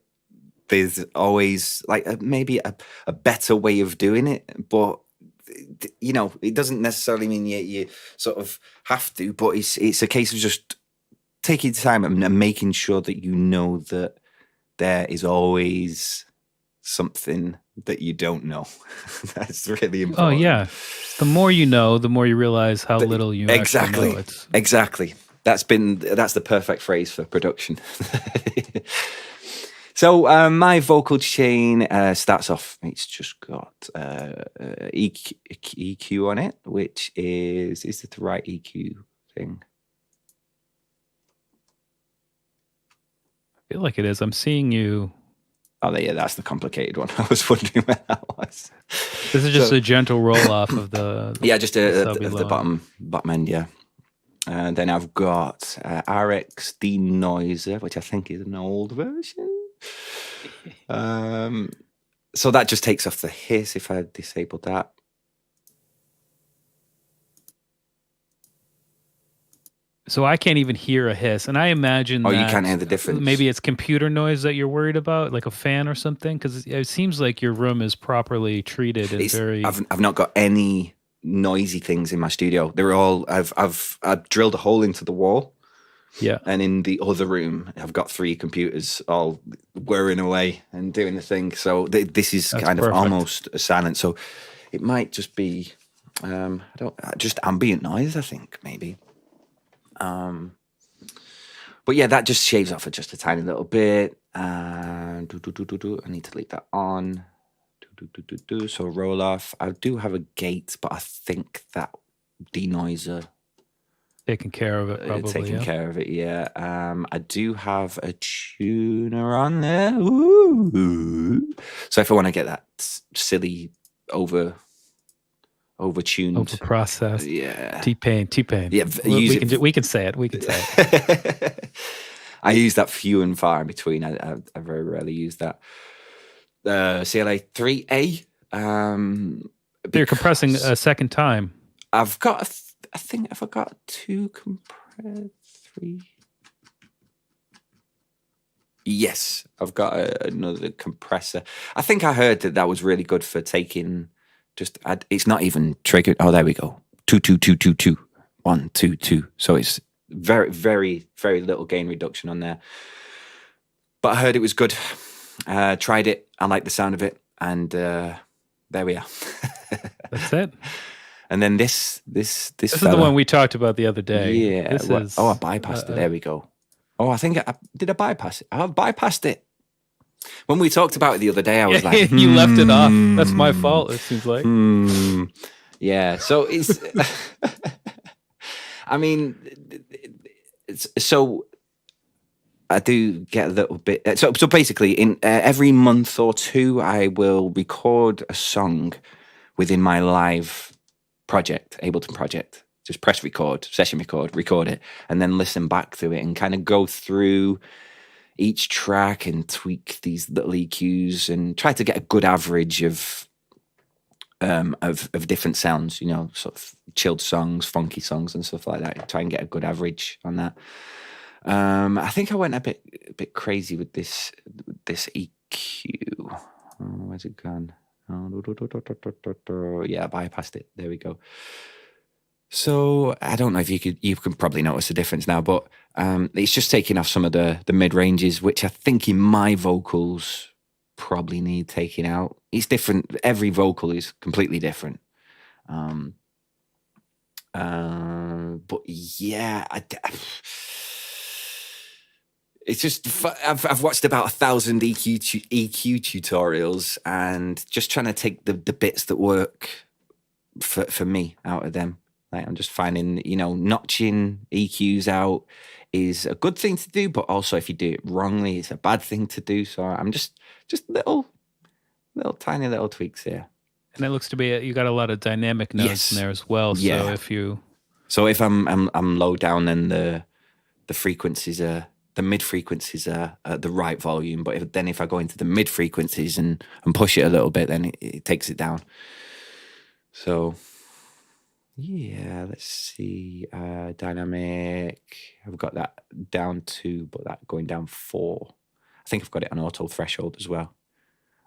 there's always like maybe a better way of doing it, but it doesn't necessarily mean you sort of have to, but it's a case of just taking time and making sure that you know that there is always something that you don't know. That's really important. Oh yeah, the more you know, the more you realize how little you actually know. Exactly. That's the perfect phrase for production. So my vocal chain starts off, it's just got EQ on it, which is it the right EQ thing? I feel like it is. I'm seeing you. Oh, yeah, that's the complicated one. I was wondering where that was. This is just a gentle roll off of the just the bottom end, yeah. And then I've got RX denoiser, which I think is an old version. So that just takes off the hiss if I disable that. So I can't even hear a hiss, and I imagine you can't hear the difference. Maybe it's computer noise that you're worried about, like a fan or something, because it seems like your room is properly treated and very. I've not got any noisy things in my studio. They're all I've drilled a hole into the wall. Yeah. And in the other room, I've got 3 computers all whirring away and doing the thing. So this is That's kind of perfect. almost a silent. So it might just be, just ambient noise, I think, maybe. But yeah, that just shaves off just a tiny little bit. I need to leave that on. So roll off. I do have a gate, but I think that denoiser Taking care of it, probably. taking care of it, yeah. I do have a tuner on there. Ooh. So if I want to get that silly overtuned, overprocessed. yeah, T-Pain. yeah, We can say it. We can say it. I use that few and far in between. I very rarely use that. CLA 3A. You're compressing a second time. I've got, I think I've got 2 3. Yes, I've got another compressor. I think I heard that was really good for taking it's not even triggered. Oh, there we go. 2, 2, 2, 2, 2. 1, 2, 2. So it's very, very, very little gain reduction on there. But I heard it was good. Tried it. I like the sound of it. And there we are. That's it. And then this is the one we talked about the other day. Yeah. I bypassed it. There we go. Oh, I think did I bypass it? I've bypassed it. When we talked about it the other day, I was like, you left it off. That's my fault, it seems like. Yeah. So it's, I mean, so I do get a little bit. So basically, in every month or 2, I will record a song within my live project, Ableton project. Just press record, session record it, and then listen back to it and kind of go through each track and tweak these little EQs and try to get a good average of different sounds, you know, sort of chilled songs, funky songs and stuff like that. Try and get a good average on that. I think I went a bit crazy with this EQ. Oh, where's it gone? Yeah, I bypassed it. There we go. So I don't know if you can probably notice the difference now, but it's just taking off some of the mid ranges, which I think in my vocals probably need taking out. It's different. Every vocal is completely different. But yeah, it's just I've watched about 1,000 EQ tutorials and just trying to take the bits that work for me out of them. Like I'm just finding, you know, notching EQs out is a good thing to do, but also if you do it wrongly, it's a bad thing to do. So I'm just little tiny little tweaks here. And it looks to be you got a lot of dynamic nodes in there as well. Yeah. So if I'm low down, then the frequencies are the mid frequencies are at the right volume. But if I go into the mid frequencies and push it a little bit, then it takes it down. So yeah, let's see. Dynamic. I've got that down 2, but that going down 4. I think I've got it on auto threshold as well.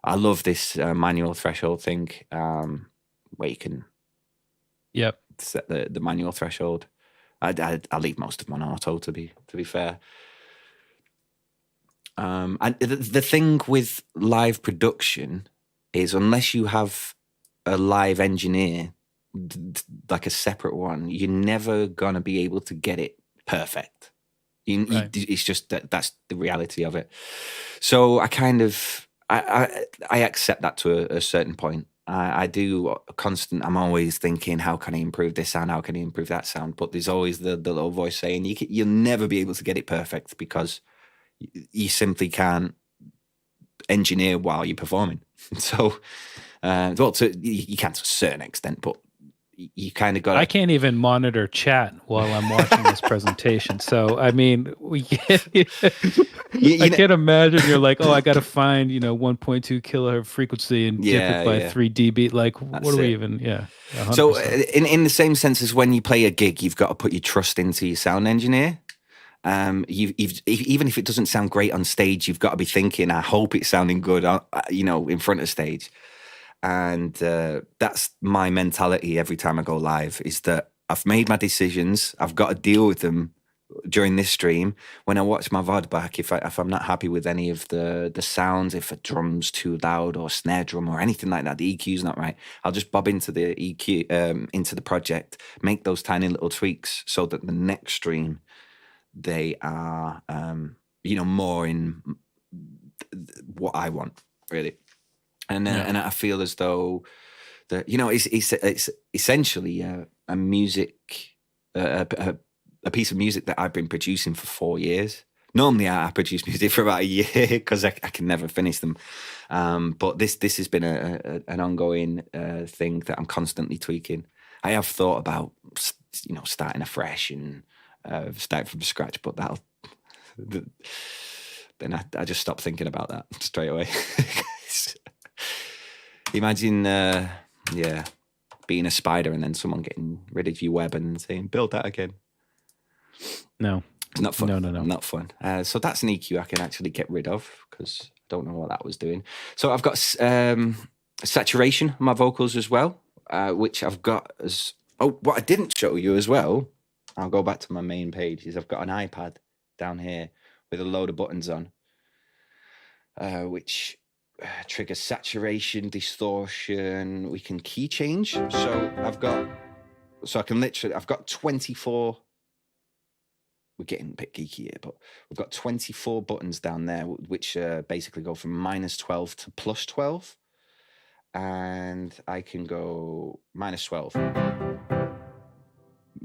I love this manual threshold thing, where you can set the manual threshold. I leave most of them on auto to be fair. And the thing with live production is unless you have a live engineer, like a separate one, you're never gonna be able to get it perfect. It's just that's the reality of it. So I kind of I accept that to a certain point. I do a constant. I'm always thinking, how can I improve this sound? How can I improve that sound? But there's always the little voice saying you'll never be able to get it perfect because you simply can't engineer while you're performing. So, you can to a certain extent, but you kind of got. I can't even monitor chat while I'm watching this presentation. So I mean, I can't imagine you're like, oh, I got to find 1.2 kilohertz frequency and dip it by 3 dB. Like, what are we even? Yeah. 100%. So in the same sense as when you play a gig, you've got to put your trust into your sound engineer. Even if it doesn't sound great on stage, you've got to be thinking, I hope it's sounding good, in front of stage. And that's my mentality every time I go live, is that I've made my decisions. I've got to deal with them during this stream. When I watch my VOD back, if I'm not happy with any of the sounds, if a drum's too loud or snare drum or anything like that, the EQ's not right, I'll just bob into the EQ, into the project, make those tiny little tweaks so that the next stream, they are, more in what I want, really. And and I feel as though that, it's essentially a music, a piece of music that I've been producing for 4 years. Normally, I produce music for about a year because I can never finish them. But this has been an ongoing thing that I'm constantly tweaking. I have thought about, starting afresh and starting from scratch, but then I just stopped thinking about that straight away. Imagine, being a spider and then someone getting rid of your web and saying, build that again. No. It's not fun. No. Not fun. So that's an EQ I can actually get rid of because I don't know what that was doing. So I've got saturation on my vocals as well, which I've got as... Oh, what I didn't show you as well, I'll go back to my main page, is I've got an iPad down here with a load of buttons on, which... triggers saturation, distortion. We can key change. So I've got 24. We're getting a bit geeky here, but we've got 24 buttons down there, which basically go from -12 to +12. And I can go -12,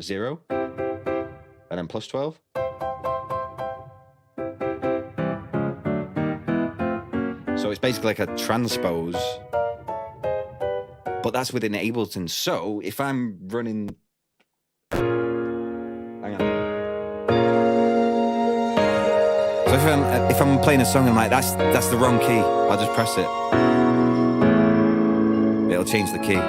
0, and then +12. So it's basically like a transpose, but that's within Ableton. So if I'm running, hang on. So if I'm playing a song and I'm like, that's the wrong key, I'll just press it. It'll change the key.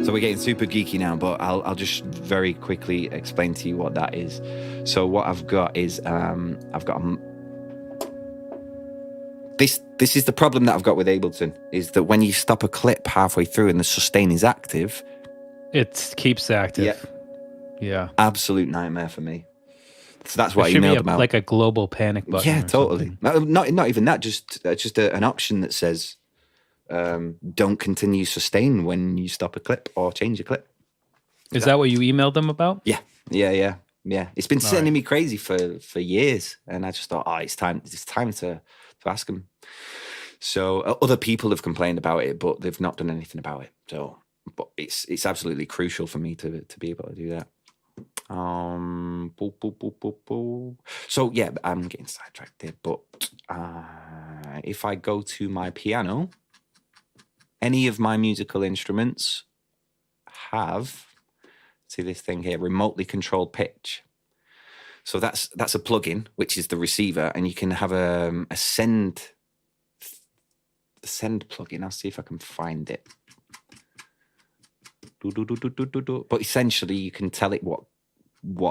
So we're getting super geeky now, but I'll just very quickly explain to you what that is. So what I've got is I've got This is the problem that I've got with Ableton, is that when you stop a clip halfway through and the sustain is active... It keeps active. Yeah. Absolute nightmare for me. So that's what I emailed emailed about. Like a global panic button. Yeah, totally. Not even that, just an option that says don't continue sustain when you stop a clip or change a clip. Is that what you emailed them about? Yeah. It's been sending me crazy for years, and I just thought, it's time to ask them. So other people have complained about it, but they've not done anything about it. So, but it's absolutely crucial for me to be able to do that. So yeah, I'm getting sidetracked there. But if I go to my piano, any of my musical instruments have, see this thing here, remotely controlled pitch. So that's a plugin, which is the receiver, and you can have a send plugin. I'll see if I can find it. But essentially, you can tell it what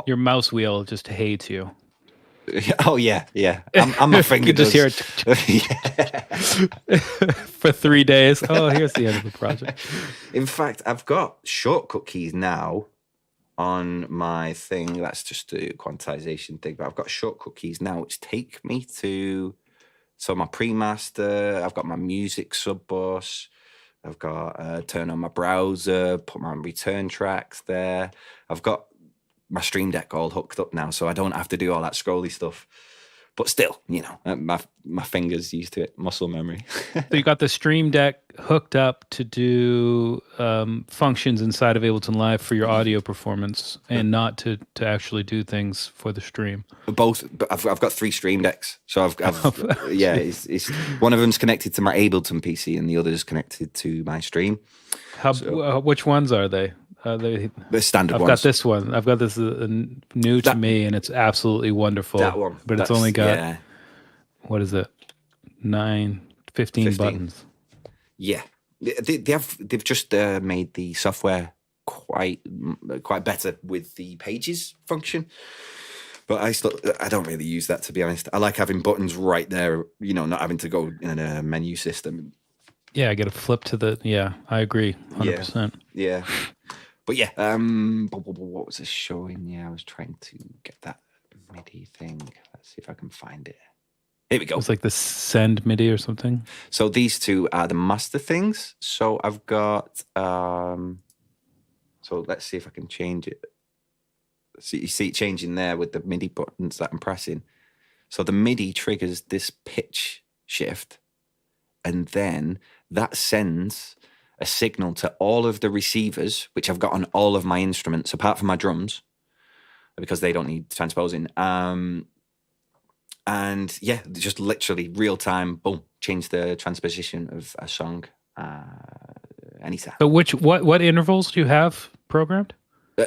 your mouse wheel just hates you. Oh yeah. I'm my finger. You just hear it for 3 days. Oh, here's the end of the project. In fact, I've got shortcut keys now on my thing. That's just a quantization thing, but I've got shortcut keys now which take me to my pre-master. I've got my music sub bus. I've got turn on my browser, put my return tracks there. I've got my Stream Deck all hooked up now, so I don't have to do all that scrolly stuff. But still, my fingers used to it, muscle memory. So you got the Stream Deck hooked up to do functions inside of Ableton Live for your audio performance, and not to actually do things for the stream. Both, but I've got 3 Stream Decks, so I've yeah, it's one of them's connected to my Ableton PC, and the other is connected to my stream. Which ones are they? The standard ones. I've got this one. I've got this new to me, and it's absolutely wonderful. That one. But it's only got, what is it? 15 buttons. Yeah. They've just made the software quite better with the pages function. But I don't really use that, to be honest. I like having buttons right there, not having to go in a menu system. Yeah, I get a flip to the. Yeah, I agree, 100%. Yeah. But yeah, what was I showing? Yeah, I was trying to get that MIDI thing. Let's see if I can find it. Here we go. It's like the send MIDI or something. So these two are the master things. So I've got. So let's see if I can change it. So you see it changing there with the MIDI buttons that I'm pressing. So the MIDI triggers this pitch shift, and then that sends a signal to all of the receivers, which I've got on all of my instruments, apart from my drums, because they don't need transposing. And yeah, just literally real time, boom, change the transposition of a song anytime. But what intervals do you have programmed?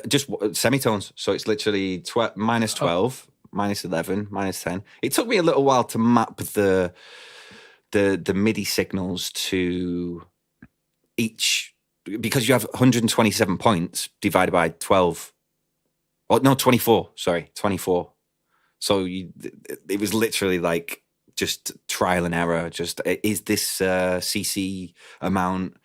Just semitones. So it's literally minus 12, minus 11, minus 10. It took me a little while to map the MIDI signals to each, because you have 127 points divided by 12. Oh, no, 24. Sorry, 24. So it was literally like just trial and error. Just, is this CC amount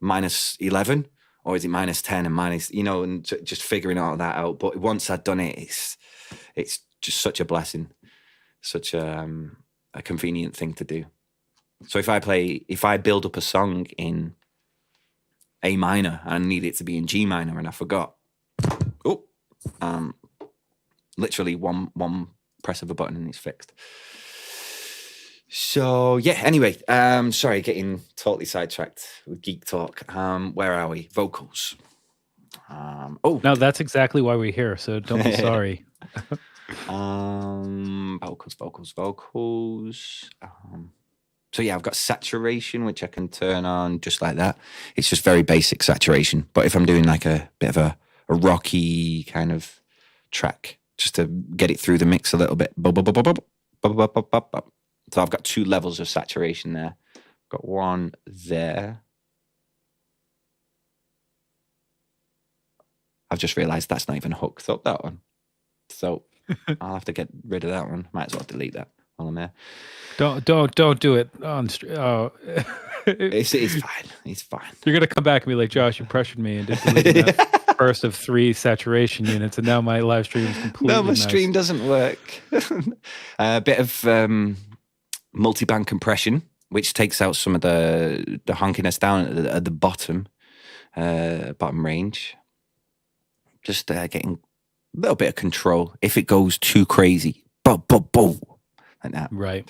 minus 11? Or is it minus 10 and minus, and just figuring all that out. But once I'd done it, it's just such a blessing, such a convenient thing to do. So if I build up a song in A minor and I need it to be in G minor and I forgot, literally one press of a button and it's fixed. So yeah, anyway, sorry, getting totally sidetracked with geek talk. Where are we? Vocals. No, that's exactly why we're here, so don't be sorry. Vocals. So yeah, I've got saturation, which I can turn on just like that. It's just very basic saturation. But if I'm doing like a bit of a rocky kind of track, just to get it through the mix a little bit. So I've got 2 levels of saturation there. Got one there. I've just realized that's not even hooked up, that one. So I'll have to get rid of that one. Might as well delete that while I'm there. Don't do it. It's fine. It's fine. You're gonna come back and be like, Josh, you pressured me and just deleted that first of 3 saturation units, and now my live stream is completely. No, my stream doesn't work. A bit of multi-band compression, which takes out some of the honkiness down at the bottom range. Just getting a little bit of control. If it goes too crazy, like that. Right.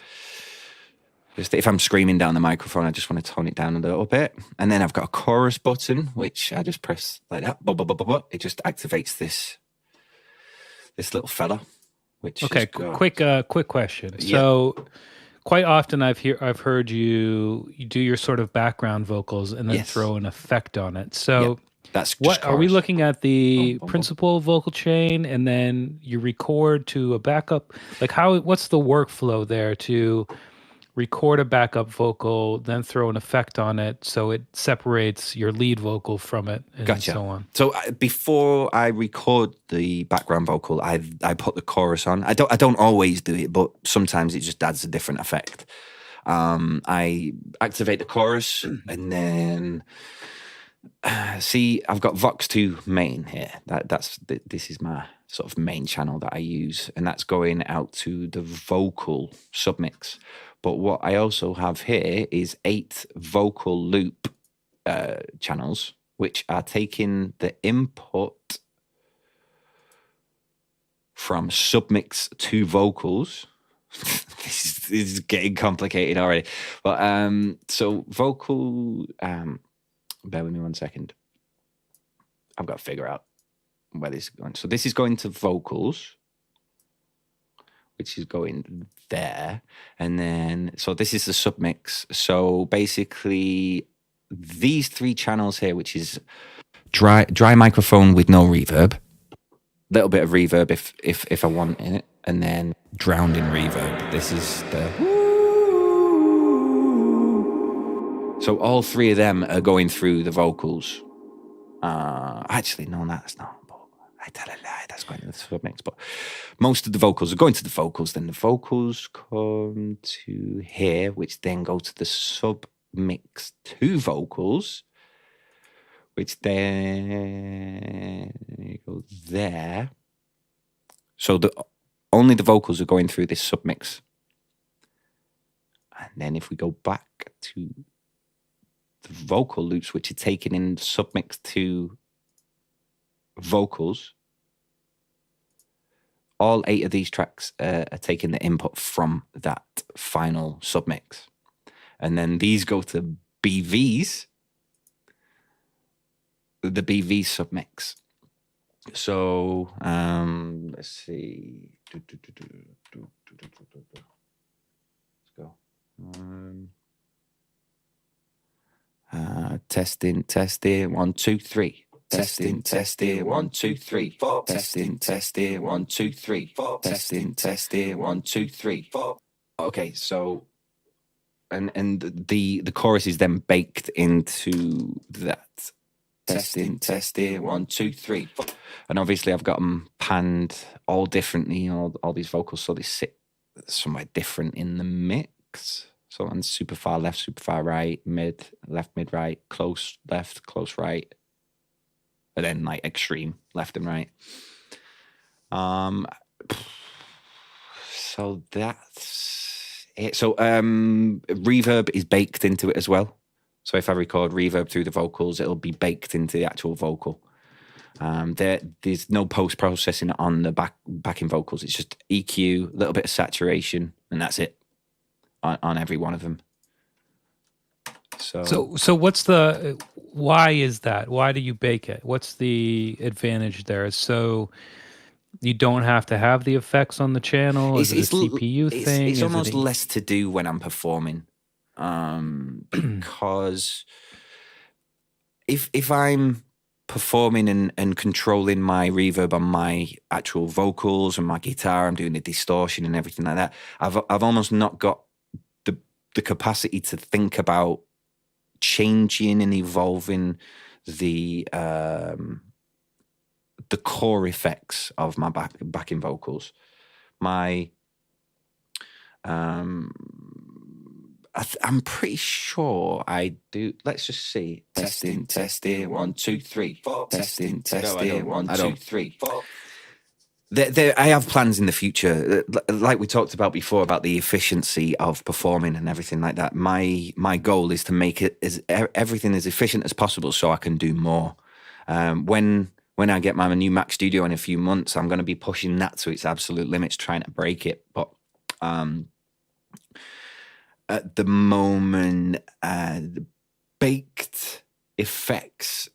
Just if I'm screaming down the microphone, I just want to tone it down a little bit. And then I've got a chorus button, which I just press like that. It just activates this little fella. Which okay, quick question. Yeah. So quite often I've heard you do your sort of background vocals and then throw an effect on it. So that's what chorus. Are we looking at the principal vocal chain and then you record to a backup? Like what's the workflow there to record a backup vocal, then throw an effect on it so it separates your lead vocal from it, and so on. So before I record the background vocal, I put the chorus on. I don't always do it, but sometimes it just adds a different effect. I activate the chorus, and then see, I've got Vox 2 main here. This is my sort of main channel that I use, and that's going out to the vocal submix. But what I also have here is 8 vocal loop channels, which are taking the input from submix to vocals. This is getting complicated already. But so vocal, bear with me 1 second. I've got to figure out where this is going. So this is going to vocals, which is going there. And then, so this is the submix. So basically these 3 channels here, which is dry microphone with no reverb, little bit of reverb if I want in it, and then drowned in reverb. This is the, so all 3 of them are going through the vocals. Actually, no, that's not. I tell a lie. That's going to the submix, but most of the vocals are going to the vocals. Then the vocals come to here, which then go to the submix to vocals, which then go there. So only the vocals are going through this submix. And then if we go back to the vocal loops, which are taken in submix to vocals, all 8 of these tracks are taking the input from that final submix. And then these go to BVs, the BV submix. So let's see. Let's go. Testing, 1, 2, 3. Testing, 1, 2, 3, 4. Testing, 1, 2, 3, 4. Testing, 1, 2, 3, 4. Okay, so and the chorus is then baked into that. Testing, 1, 2, 3, 4. And obviously I've got them panned all differently, all these vocals, so they sit somewhere different in the mix. So on super far left, super far right, mid, left, mid, right, close left, close right, and then like extreme left and right. So that's it. So reverb is baked into it as well. So if I record reverb through the vocals, it'll be baked into the actual vocal. There's no post-processing on the backing vocals. It's just EQ, a little bit of saturation, and that's it on every one of them. So why is that? Why do you bake it? What's the advantage there? So you don't have to have the effects on the channel? Is it a CPU thing? It's almost less to do when I'm performing. Because if I'm performing and controlling my reverb on my actual vocals and my guitar, I'm doing the distortion and everything like that, I've almost not got the capacity to think about changing and evolving the core effects of my backing vocals. I'm pretty sure I do. Let's just see. Testing, 1, 2, 3, 4. Testing, 1, 2, 3, 4. I have plans in the future, like we talked about before, about the efficiency of performing and everything like that. My goal is to make it everything as efficient as possible, so I can do more. When I get my new Mac Studio in a few months, I'm going to be pushing that to its absolute limits, trying to break it. But at the moment, baked effects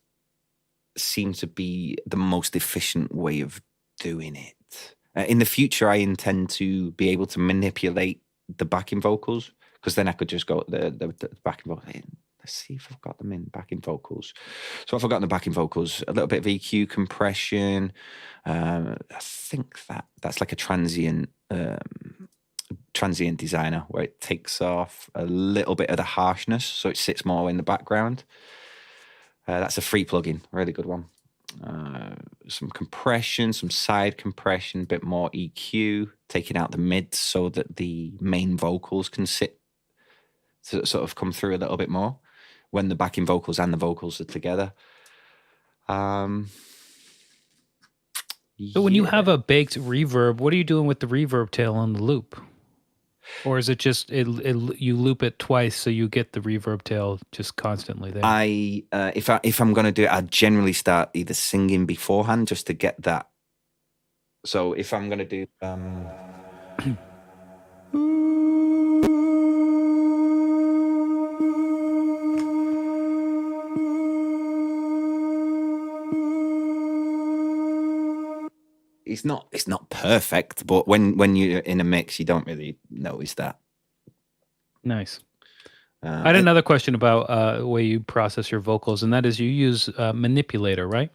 seem to be the most efficient way of doing it. In the future, I intend to be able to manipulate the backing vocals, because then I could just go the backing vocals. Let's see if I've got them in backing vocals. So if I've got the backing vocals, a little bit of EQ compression. I think that's like a transient designer, where it takes off a little bit of the harshness, so it sits more in the background. That's a free plugin, really good one. Some compression, some side compression, a bit more EQ, taking out the mids so that the main vocals can sort of come through a little bit more when the backing vocals and the vocals are together. So when you have a baked reverb, what are you doing with the reverb tail on the loop? Or is it just you loop it twice so you get the reverb tail just constantly there? If I'm going to do it, I generally start either singing beforehand just to get that. So if I'm going to do it's not perfect, but when you're in a mix, you don't really notice that. Nice. I had another question about the way you process your vocals, and that is you use Manipulator, right?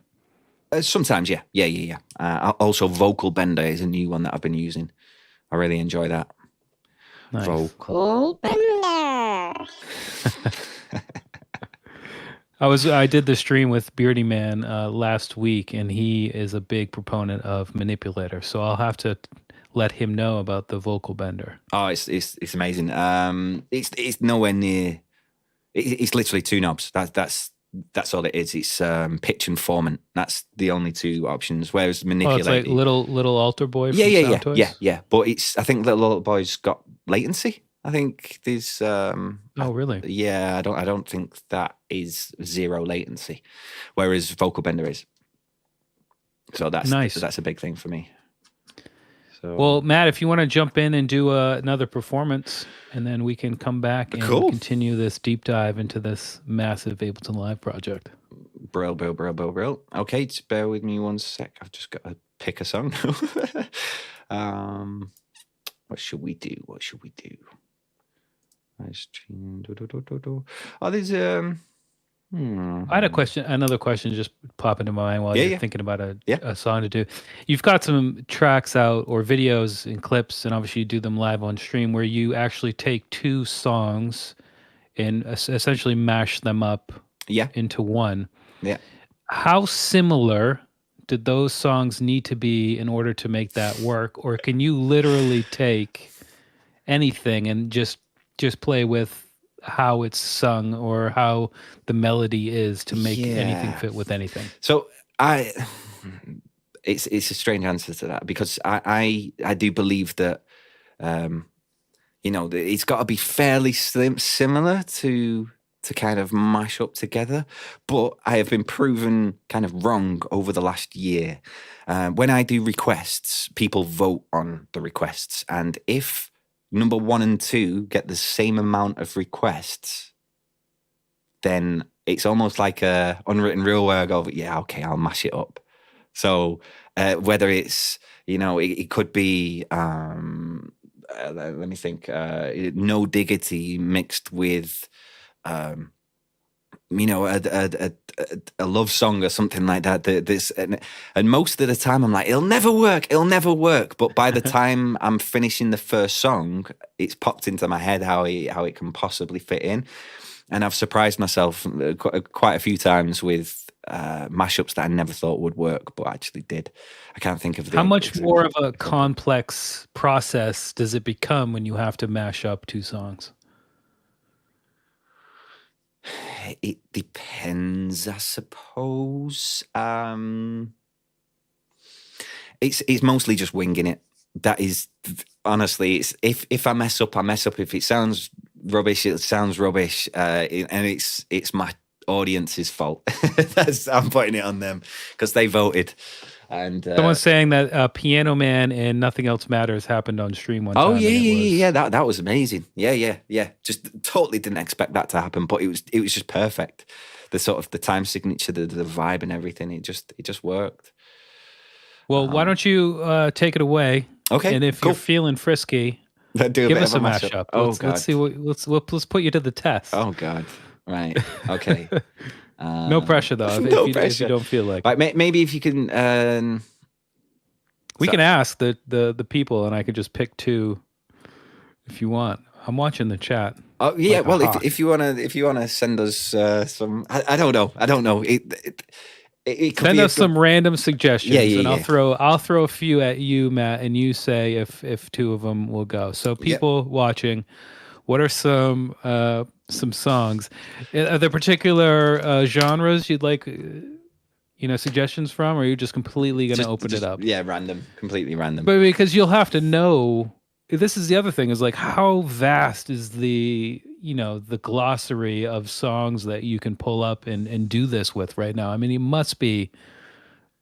Sometimes, yeah. Also, Vocal Bender is a new one that I've been using. I really enjoy that. Nice. Vocal Bender. I did the stream with Beardy Man last week, and he is a big proponent of manipulator. So I'll have to let him know about the vocal bender. Oh, it's amazing. It's nowhere near. It's literally two knobs. That's all it is. It's pitch and formant. That's the only two options. Whereas Oh, manipulate, it's like little altar boy from yeah, Sound Toys. yeah. But it's, I think Little Boy's got latency. I think there's Oh, really? yeah. I don't think that is zero latency, whereas vocal bender is. So Nice. that's a big thing for me. So Well, Matt, if you want to jump in and do another performance, and then we can come back and Cool. continue this deep dive into this massive Ableton Live project. Brill. Okay, just bear with me one sec. I've just got to pick a song. What should we do? Oh, there's I had another question just pop into my mind while you're thinking about a song to do. You've got some tracks out or videos and clips, and obviously you do them live on stream where you actually take two songs and essentially mash them up into one. Yeah. How similar did those songs need to be in order to make that work? Or can you literally take anything and just play with how it's sung or how the melody is to make anything fit with anything? So it's a strange answer to that, because I do believe that it's got to be fairly similar to kind of mash up together, but I have been proven kind of wrong over the last year. When I do requests, people vote on the requests, and if number 1 and 2 get the same amount of requests, then it's almost like a unwritten rule where I go, yeah, okay, I'll mash it up. So whether it's, it could be, let me think, No Diggity mixed with, a love song or something like that. And most of the time I'm like, it'll never work. But by the time I'm finishing the first song, it's popped into my head how it can possibly fit in. And I've surprised myself quite a few times with mashups that I never thought would work, but actually did. I can't think of how much more of a complex process does it become when you have to mash up two songs? It depends, I suppose. It's mostly just winging it. That is, honestly, it's if I mess up, I mess up. If it sounds rubbish, it sounds rubbish, and it's my audience's fault. I'm putting it on them because they voted. And someone's saying that Piano Man and Nothing Else Matters happened on stream one time. Oh yeah. That was amazing. Yeah. Just totally didn't expect that to happen, but it was just perfect. The sort of the time signature, the vibe, and everything. It just worked. Well, why don't you take it away? Okay. And if you're feeling frisky, give us a mashup. Let's see let's put you to the test. Oh God. Right. Okay. No pressure though. If you don't feel like. Right, maybe if you can. We can ask the people, and I could just pick two, if you want. I'm watching the chat. Oh yeah. Well, if you wanna send us some, I don't know. It could send us some random suggestions. Yeah. I'll throw a few at you, Matt, and you say if two of them will go. So people watching, what are some songs? Are there particular genres you'd like, suggestions from, or are you just completely going to open it up? Yeah, completely random. But because you'll have to know. This is the other thing, is like, how vast is the glossary of songs that you can pull up and do this with right now? I mean, it must be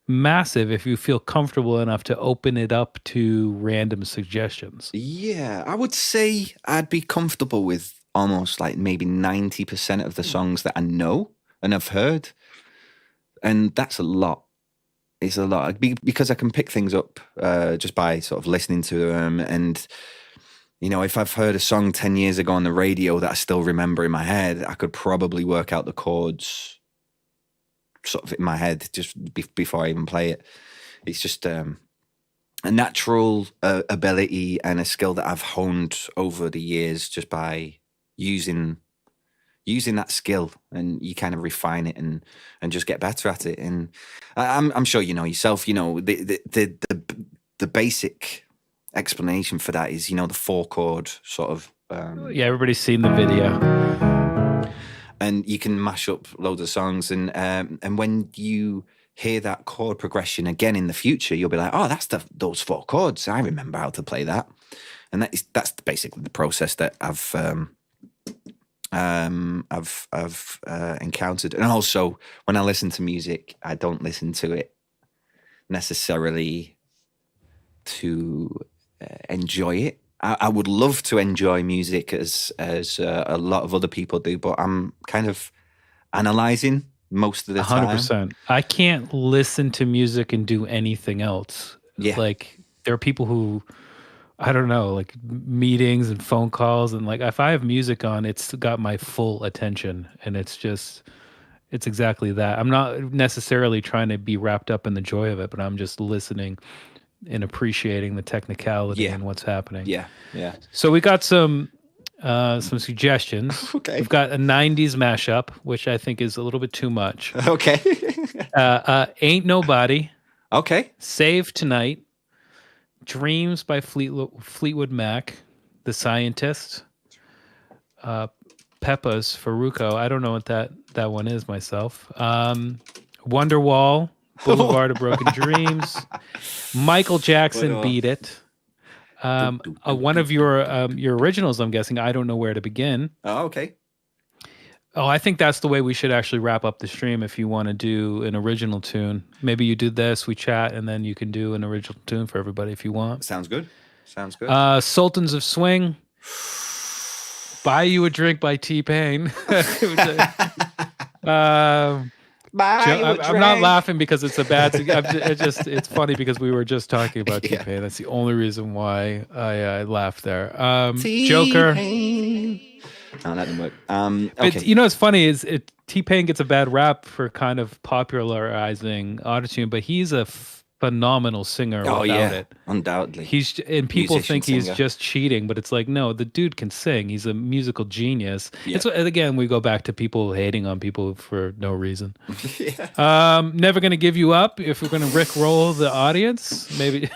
massive if you feel comfortable enough to open it up to random suggestions. Yeah, I would say I'd be comfortable with almost like maybe 90% of the songs that I know and I've heard. And that's a lot. It's a lot because I can pick things up just by sort of listening to them. And, if I've heard a song 10 years ago on the radio that I still remember in my head, I could probably work out the chords sort of in my head just before I even play it. It's just a natural ability and a skill that I've honed over the years just by using using that skill, and you kind of refine it and just get better at it. And I'm sure you know yourself. You know, the basic explanation for that is, you know, the 4-chord sort of. Yeah, everybody's seen the video. And you can mash up loads of songs, and when you hear that chord progression again in the future, you'll be like, oh, that's those 4 chords. I remember how to play that. And that's basically the process that I've encountered. And also, when I listen to music, I don't listen to it necessarily to enjoy it. I would love to enjoy music as a lot of other people do, but I'm kind of analyzing most of the time. 100%. I can't listen to music and do anything else. Yeah. Like, there are people who, I don't know, like meetings and phone calls, and like if I have music on, it's got my full attention, and it's exactly that. I'm not necessarily trying to be wrapped up in the joy of it, but I'm just listening and appreciating the technicality and what's happening. Yeah. So we got some suggestions. Okay. We've got a 90s mashup, which I think is a little bit too much. Okay. Ain't Nobody. Okay. Save Tonight. Dreams by Fleetwood Mac. The Scientist. Peppa's Faruko. I don't know what that one is myself. Wonderwall. Boulevard of Broken Dreams. Michael Jackson, Beat It. One of your originals, I'm guessing. I Don't Know Where to Begin. Oh, okay. Oh, I think that's the way we should actually wrap up the stream. If you want to do an original tune, maybe you do this, we chat, and then you can do an original tune for everybody if you want. Sounds good. Sultans of Swing. Buy You a Drink by T-Pain. I'm not laughing because it's a bad. It's funny because we were just talking about T-Pain. That's the only reason why I laughed there. Joker. Oh, that didn't work. Okay. But you know what's funny is T-Pain gets a bad rap for kind of popularizing autotune, but he's a phenomenal singer without it. Undoubtedly. People think he's just cheating, but it's like, no, the dude can sing. He's a musical genius. Yeah. Again, we go back to people hating on people for no reason. Never Gonna Give You Up. If we're gonna rickroll the audience, maybe.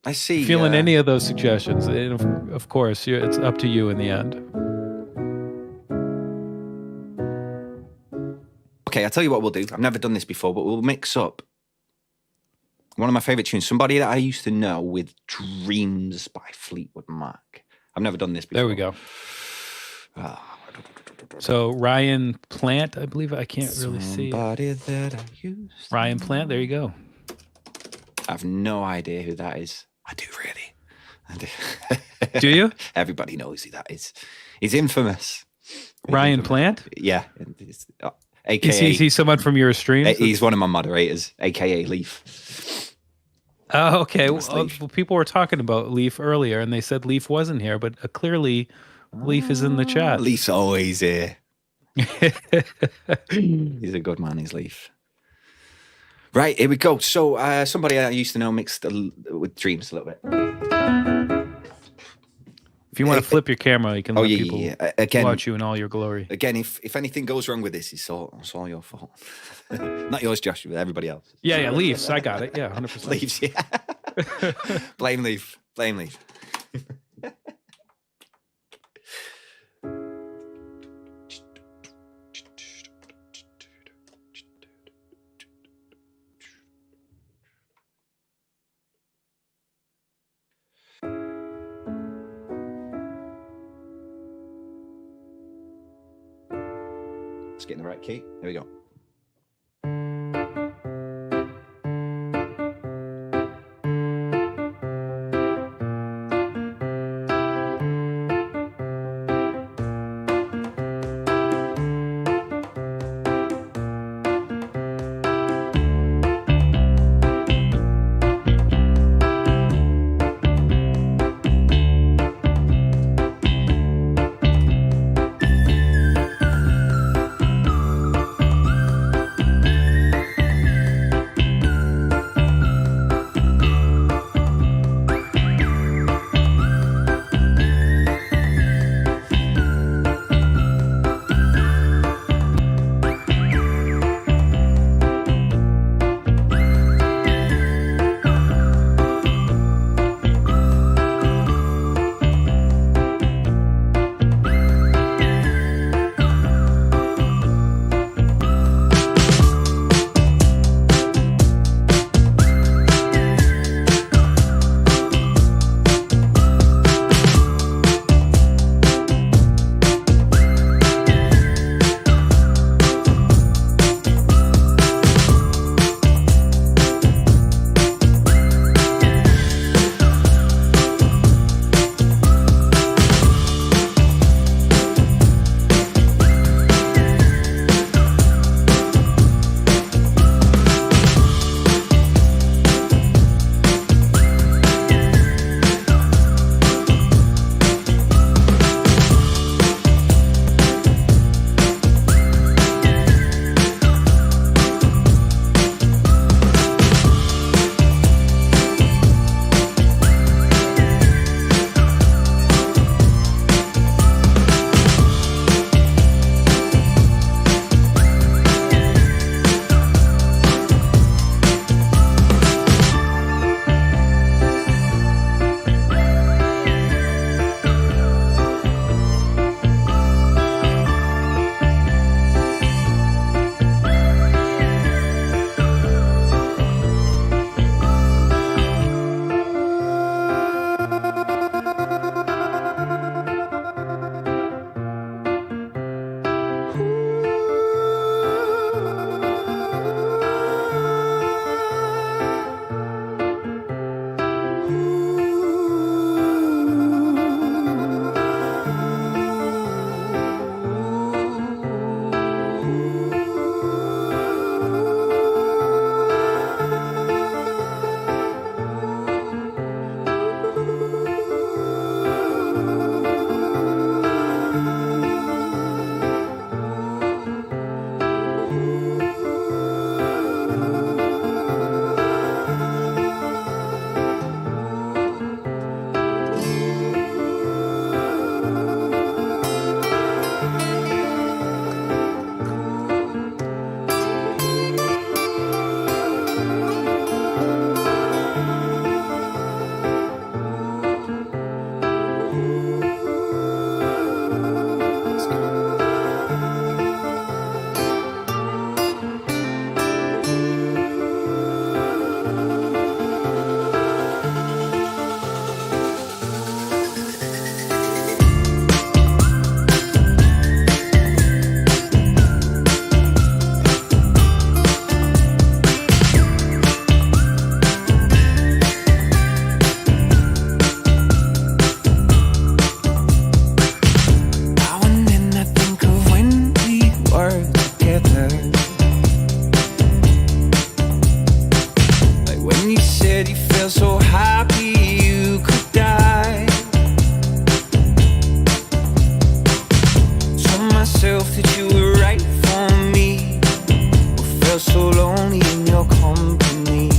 I see. Feeling any of those suggestions, and of course, it's up to you in the end. Okay, I'll tell you what we'll do. I've never done this before, but we'll mix up one of my favorite tunes, somebody that I used to know, with Dreams by Fleetwood Mac. I've never done this before. There we go. So Ryan Plant, I believe. I can't really see. Somebody that I used. Ryan Plant, there you go. I have no idea who that is. I do really. I do. Do you? Everybody knows who that is. He's infamous. Ryan Plant? Yeah. AKA, is he someone from your streams? He's one of my moderators, AKA Leaf. Oh, okay. Well, people were talking about Leaf earlier, and they said Leaf wasn't here, but clearly Leaf is in the chat. Leaf's always here. He's a good man, he's Leaf. Right, here we go. So somebody I used to know mixed with Dreams a little bit. If you want to flip your camera, you can let people Again, watch you in all your glory. Again, if anything goes wrong with this, it's all your fault. Not yours, Josh, but everybody else. Yeah, Leafs. I got it. Yeah, 100%. Leafs, yeah. Blame Leaf. Let's get in the right key. There we go. together. Like when you said you felt so happy you could die. Told myself that you were right for me, but felt so lonely in your company.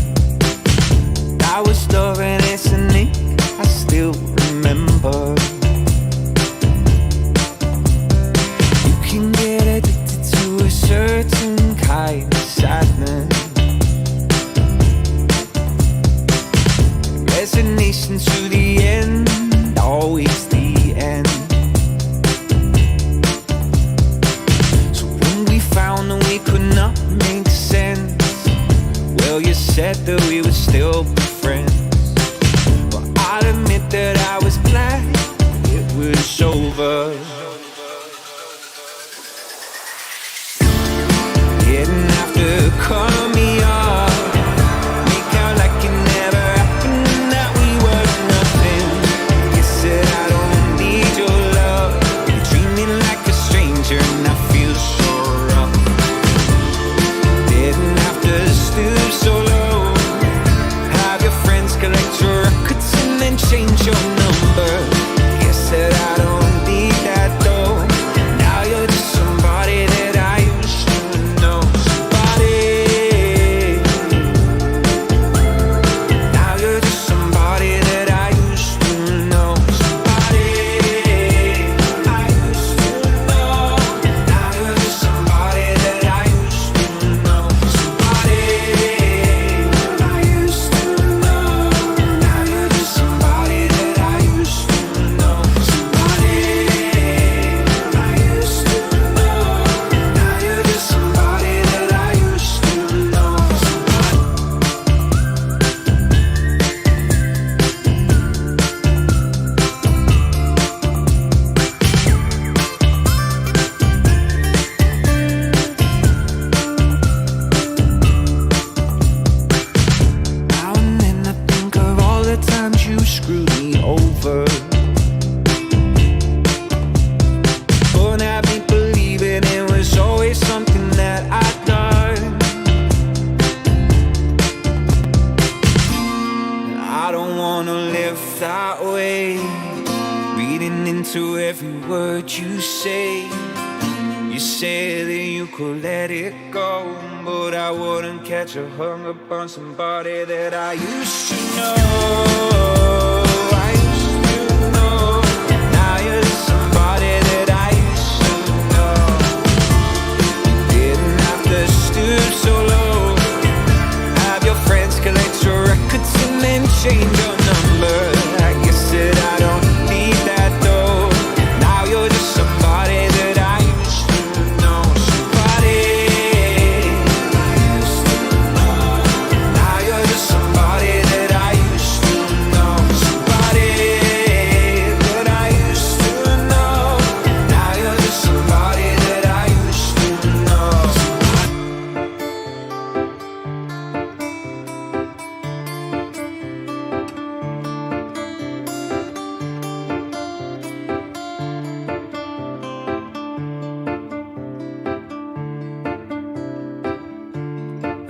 I was loving it and I still remember. You can get addicted to a certain kind of sadness. Resignation to the end, always the end. So when we found that we could not make sense, well, you said that we would still be friends. But I'll admit that I was glad it was over. Didn't have to call me up, make out like it never happened, that we were nothing. You said I don't need your love, you're dreaming like a stranger and I feel so rough. Didn't have to stoop so low, have your friends collect your records and then change your number. You said I don't need that though, now you're just somebody that I used to know. Somebody, now you're just somebody that I used to know. Somebody I used to know, now you're just somebody that I used to know. Somebody I used to know, now you're just somebody that I used to know. Somebody I used to know, now you're just somebody that I used to know. Now and then I think of all the times you screwed me over. Wouldn't have me believing it was always something that I'd done. I don't wanna live that way, reading into every word you say. You said that you could let it go, but I wouldn't catch a hung up on somebody that I used to know. I used to know, now you're just somebody that I used to know. Didn't have to stoop so low, have your friends collect your records and then change your number. I guess that I don't need that though, now you're just somebody that I used to know. Somebody I used to know, now you're just somebody that I used to know. Somebody that I used to know, now you're just somebody that I used to know.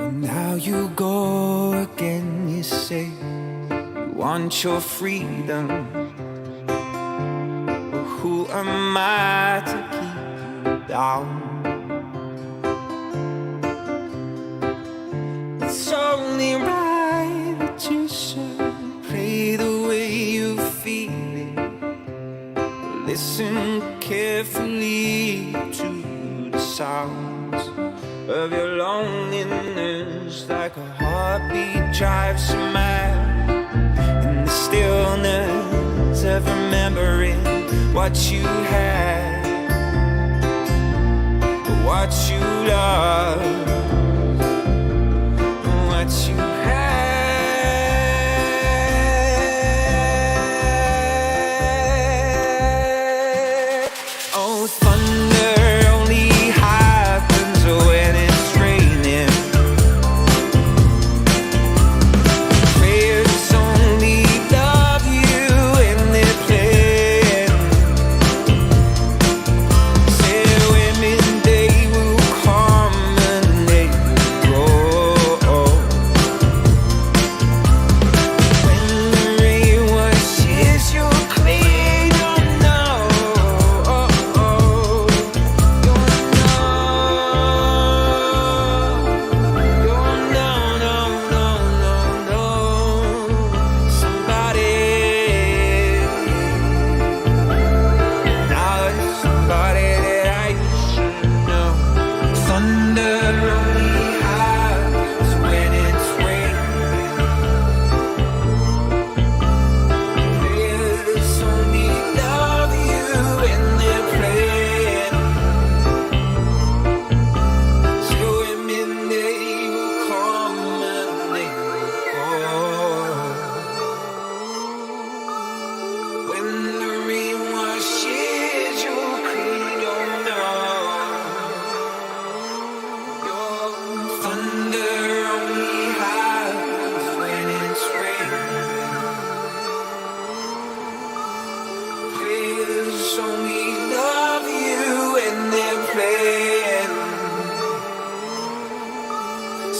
And now you go again, you say you want your freedom. But who am I to keep you down? It's only right that you should play the way you feel it. Listen carefully to the sounds of your loneliness, like a heartbeat drives you mad. In the stillness of remembering what you had, what you loved, what you had. Oh, thunder only happens when it's raining. Prayers only love you when they're playing. Say women, they will call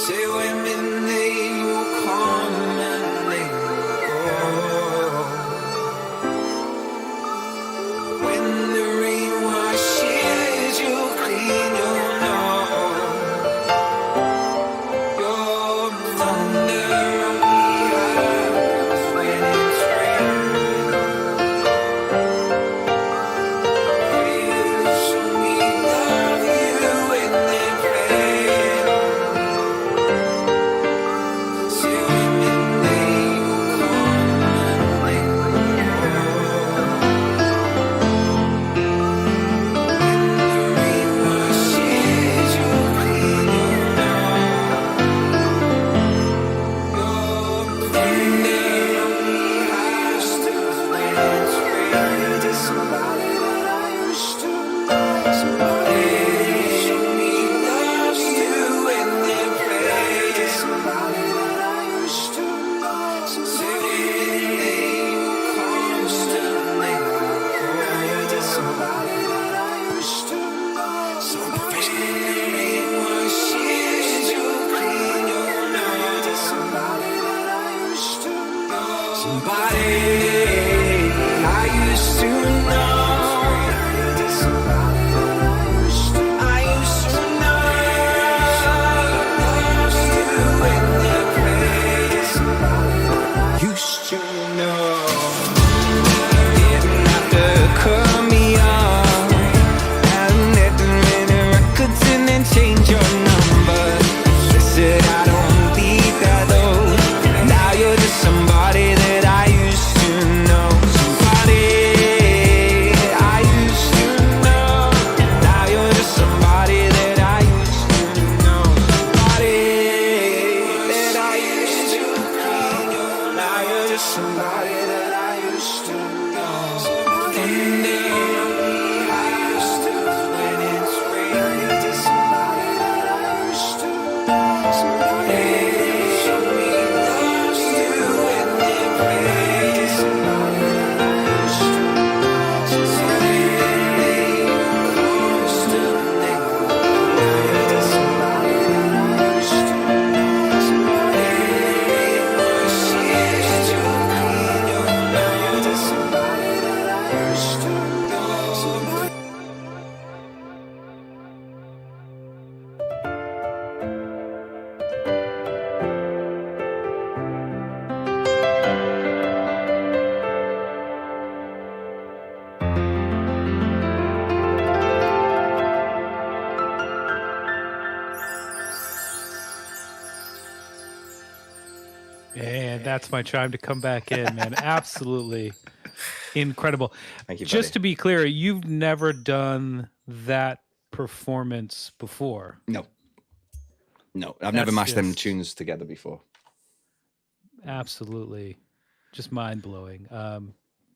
Say women, they will come and they will go. When the rain washes you clean, you'll know your thunder only happens when it's rain. Feels only love you when they play. Say women, they will come and they will go. When the rain washes you clean, you'll know your thunder only has to when it's rain. To somebody that I used to know, somebody only loves you when they play. To somebody that I used to know, somebody they will constantly go. To somebody that I used to know, somebody rain washes you clean, you'll know. To somebody that I used to know, somebody I used to know. To somebody that I used to know, I used to know loves you when they play. To somebody that I used to know. Didn't have to cut me off, hadn't had too many records and then change your number. You said I don't need that though. Now you're just somebody that I used to know. Somebody I used to know. Now you're just somebody that I used to know. Somebody that I used to know. Now you're just somebody that I used to know. Thunder only has to when it's rain. To somebody that I used to know. Somebody only loves you when they play. To somebody that I used to know. Somebody they will constantly go. To somebody that I used to know. Somebody washes you clean, you'll know. To somebody that I used to know. Somebody And that's my time to come back in, man. Absolutely incredible. Thank you, Just buddy. to be clear, you've never done that performance before. No, I've never That's mashed them just tunes together before. absolutely just mind blowing.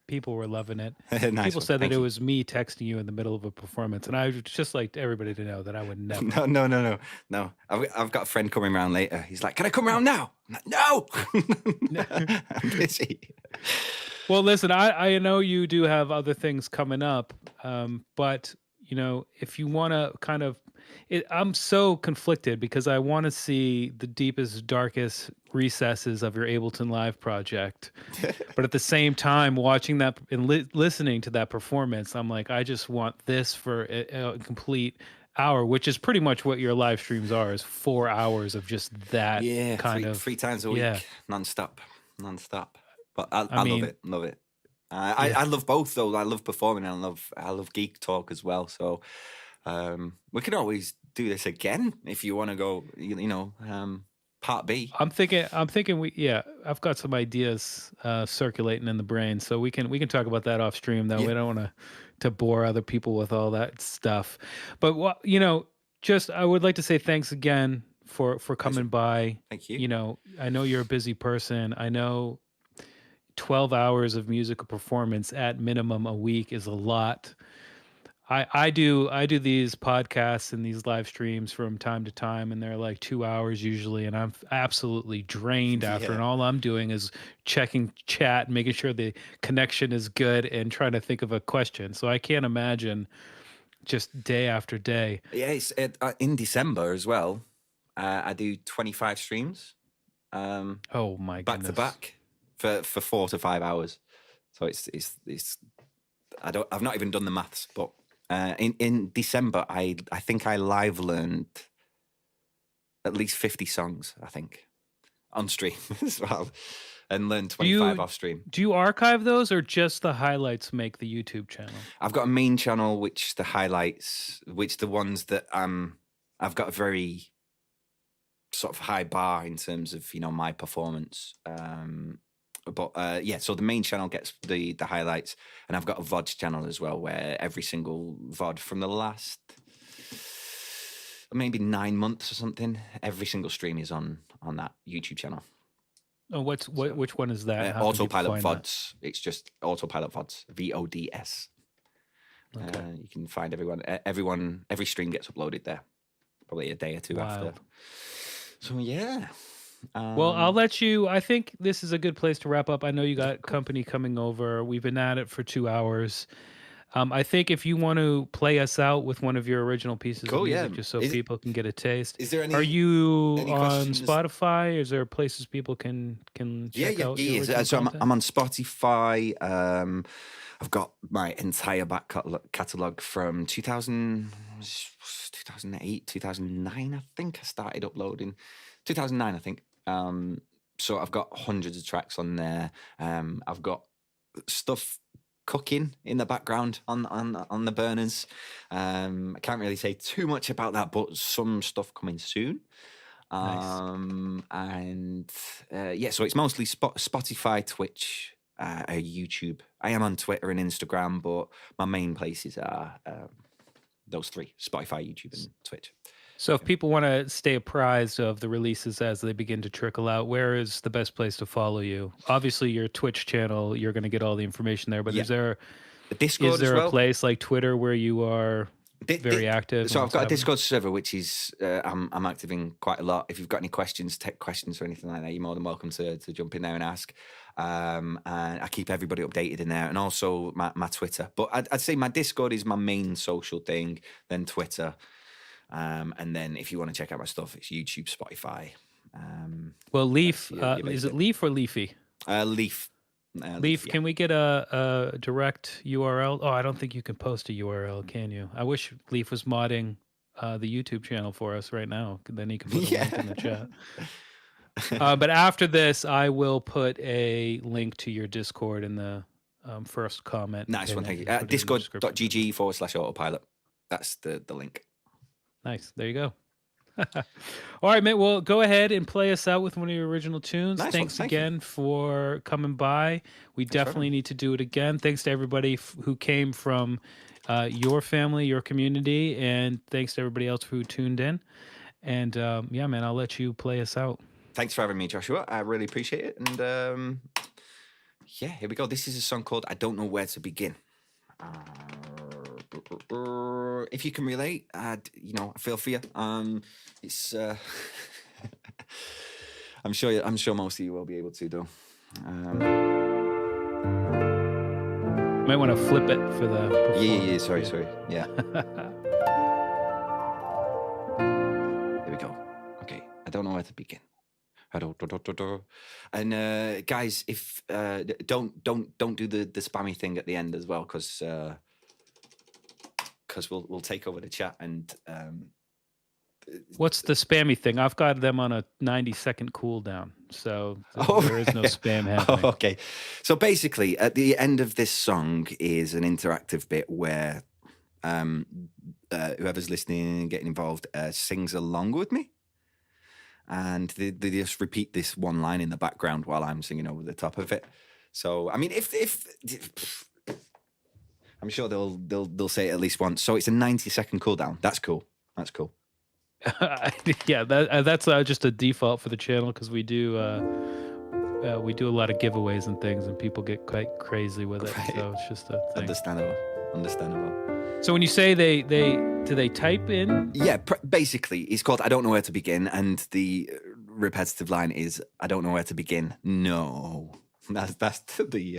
People were loving it. Nice People one. said that Thank it you. was me texting you in the middle of a performance, and I would just like everybody to know that I would never. No. I've got a friend coming around later. He's like, "Can I come around now?" I'm like, "No, I'm busy." Well, listen, I know you do have other things coming up, but you know, if you want to kind of, I'm so conflicted because I want to see the deepest, darkest recesses of your Ableton Live project, but at the same time, watching that and listening to that performance, I'm like, I just want this for a complete hour, which is pretty much what your live streams are, is 4 hours of just that Yeah, kind of three times a week, yeah. non-stop. But I I love mean, it, love it. yeah. I love both though. I love performing and I love geek talk as well. So we can always do this again if you want to go. Part B. I'm thinking I've got some ideas circulating in the brain, so we can talk about that off stream though. Yeah. We don't want to bore other people with all that stuff. But just I would like to say thanks again for coming by. Thank you. You know, I know you're a busy person. I know 12 hours of musical performance at minimum a week is a lot. I do these podcasts and these live streams from time to time, and they're like 2 hours usually, and I'm absolutely drained after. Yeah. And all I'm doing is checking chat, making sure the connection is good, and trying to think of a question. So I can't imagine just day after day. Yeah, it's in December as well. I do 25 streams Oh my back to goodness. back for 4 to 5 hours. So it's I've not even done the maths, but in December I think I live learned at least 50 songs, I think, on stream as well, and learned 25 off stream. Do you archive those, or just the highlights make the YouTube channel? I've got a main channel, which the highlights, which the ones that I've got a very sort of high bar in terms of, you know, my performance. But yeah, so the main channel gets the highlights, and I've got a VODs channel as well, where every single VOD from the last maybe 9 months or something, every single stream is on that YouTube channel. Oh, which one is that? How can people Autopilot find VODs. It's just Autopilot VODs, VODS. Okay. You can find every stream gets uploaded there, probably a day or two after. So yeah. Well, I'll let you. I think this is a good place to wrap up. I know you got company coming over. We've been at it for 2 hours. I think if you want to play us out with one of your original pieces of music, just so people can get a taste. Is there any? Are you any on questions? Spotify? Is there places people can check out? Yeah. So I'm on Spotify. I've got my entire back catalog from 2008, 2009. I think I started uploading 2009. I think. So I've got hundreds of tracks on there. I've got stuff cooking in the background on the burners. I can't really say too much about that, but some stuff coming soon. Nice. And yeah, so it's mostly Spotify, Twitch, YouTube. I am on Twitter and Instagram, but my main places are those three: Spotify, YouTube, and Twitch. So if people want to stay apprised of the releases as they begin to trickle out, where is the best place to follow you? Obviously, your Twitch channel, you're going to get all the information there. But is there Discord as well? A place like Twitter where you are very active? So I've got a Discord server, which is I'm active in quite a lot. If you've got any questions, tech questions or anything like that, you're more than welcome to jump in there and ask. And I keep everybody updated in there, and also my Twitter. But I'd say my Discord is my main social thing, then Twitter. And then if you want to check out my stuff, it's YouTube, Spotify. Well, Leaf, is it Leaf or Leafy? Leaf. Leaf, yeah. Can we get a direct URL? Oh, I don't think you can post a URL, can you? I wish Leaf was modding the YouTube channel for us right now. Then he can put a link in the chat. But after this, I will put a link to your Discord in the first comment. Nice one, thank you. Discord.gg/autopilot. That's the link. Nice. There you go. All right, mate. Well, go ahead and play us out with one of your original tunes. Nice Thanks one. again for coming by. Thanks definitely need to do it again. Thanks to everybody who came from your family, your community, and thanks to everybody else who tuned in. And yeah, man, I'll let you play us out. Thanks for having me, Joshua. I really appreciate it. And yeah, here we go. This is a song called I Don't Know Where to Begin. If you can relate, you know, I feel for you. It's I'm sure most of you will be able to though. Might want to flip it for the yeah. Sorry. Yeah. Here we go. Okay, I don't know where to begin. And guys, if don't do the spammy thing at the end as well, because we'll take over the chat. And what's the spammy thing? I've got them on a 90-second cooldown, so there is no spam happening. Oh, okay, so basically, at the end of this song is an interactive bit where whoever's listening and getting involved sings along with me. And they just repeat this one line in the background while I'm singing over the top of it. So I mean, if I'm sure they'll say it at least once. So it's a 90-second cooldown. That's cool. Yeah, that's just a default for the channel because we do a lot of giveaways and things, and people get quite crazy with it. Right. So it's just a thing. Understandable. So when you say do they type in? Yeah, basically, it's called I Don't Know Where to Begin, and the repetitive line is I don't know where to begin. No. That's the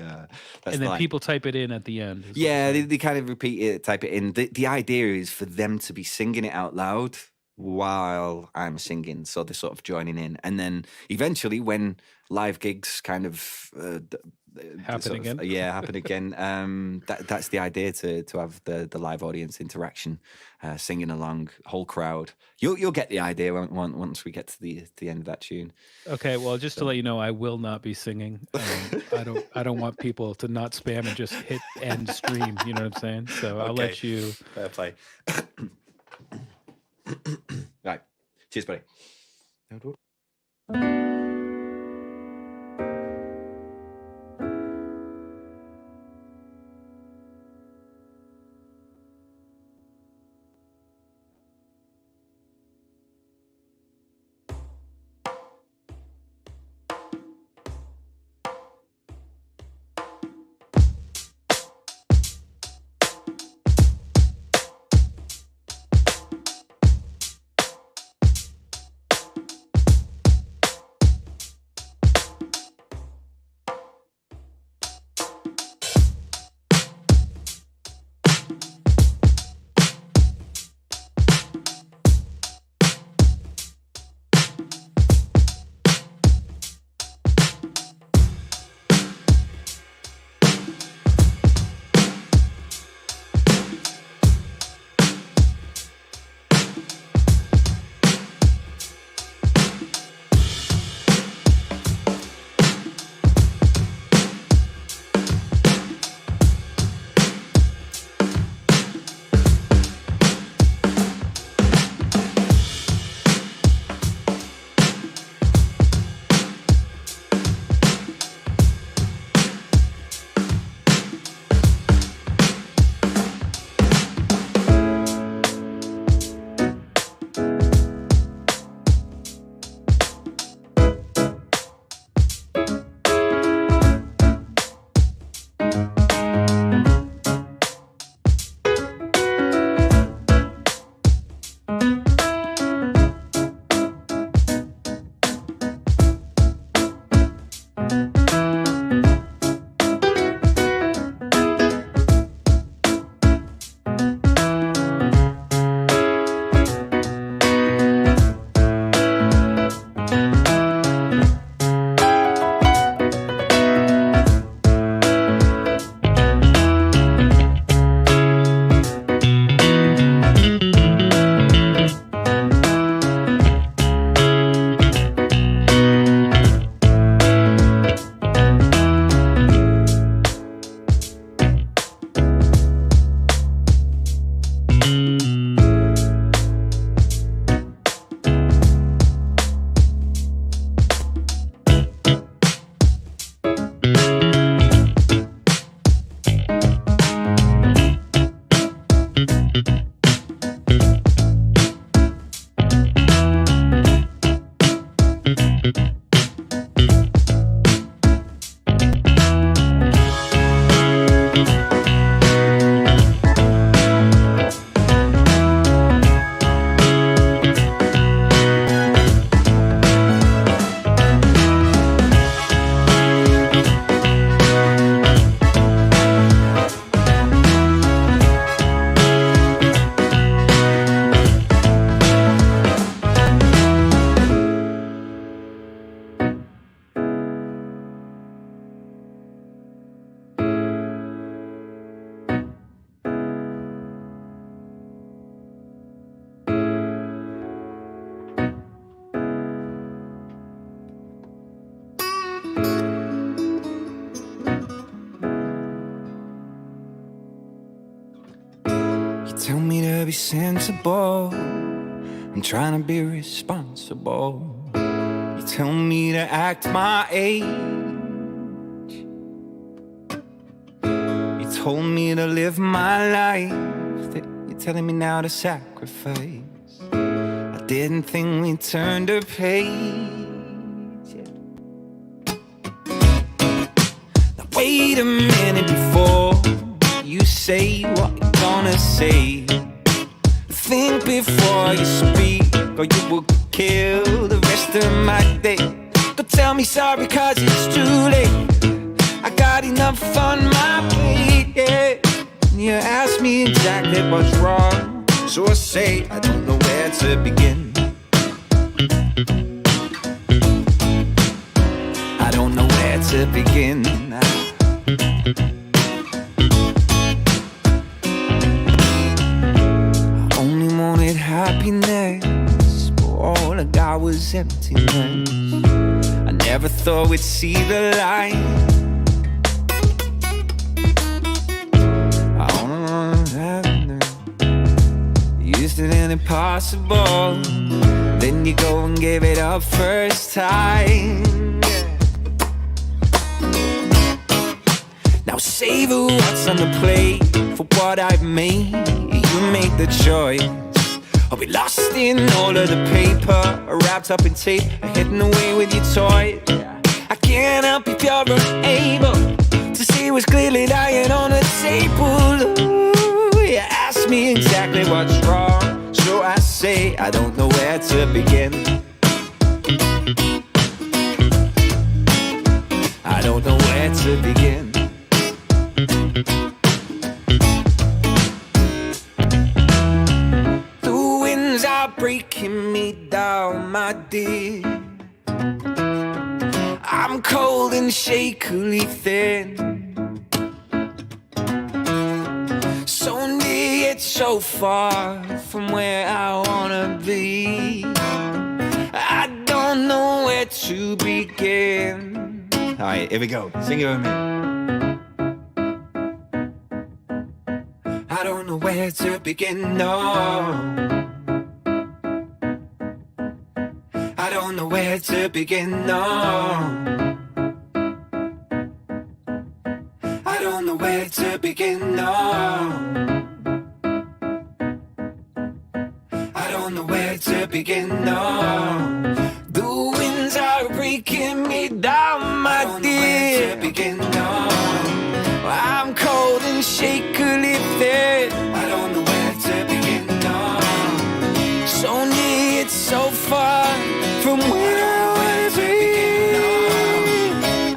and then people type it in at the end. Yeah, they kind of repeat it, type it in. The idea is for them to be singing it out loud while I'm singing, so they're sort of joining in. And then eventually, when live gigs kind of Happen again? happen again. That's the idea, to have the live audience interaction, singing along, whole crowd. You'll get the idea once we get to the end of that tune. Okay, well, just to let you know, I will not be singing. I don't want people to not spam and just hit end stream. You know what I'm saying? So I'll let you. Fair play. Right. Cheers, buddy. Tell me to be sensible, I'm trying to be responsible. You tell me to act my age. You told me to live my life, that you're telling me now to sacrifice. I didn't think we'd turn the page. Now wait a minute before you say what you're gonna say. Think before you speak, or you will kill the rest of my day. Don't tell me sorry, cause it's too late. I got enough on my plate, yeah. You ask me exactly what's wrong, So I say I don't know where to begin. I don't know where to begin. I only wanted happiness, but all I got was emptiness. I never thought we'd see the light. I only wanted happiness. Used it and impossible. Then you go and give it up first time. Now savor what's on the plate for what I've made. You make the choice. I'll be lost in all of the paper, wrapped up in tape, hidden away with your toy. I can't help if you're unable to see what's clearly lying on the table. Ooh, you ask me exactly what's wrong, so I say I don't know where to begin. I don't know where to begin. The winds are breaking me down, my dear. I'm cold and shakily thin. So near yet so far from where I wanna be. I don't know where to begin. Alright, here we go. Sing it with me. I don't know where to begin, no. I don't know where to begin, no. I don't know where to begin, no. I don't know where to begin, no. The winds are breaking me down, my dear. I don't know where to begin, no. I'm cold and shakily thin. I don't know where to begin, no. So near, it's so far from where I wanna be.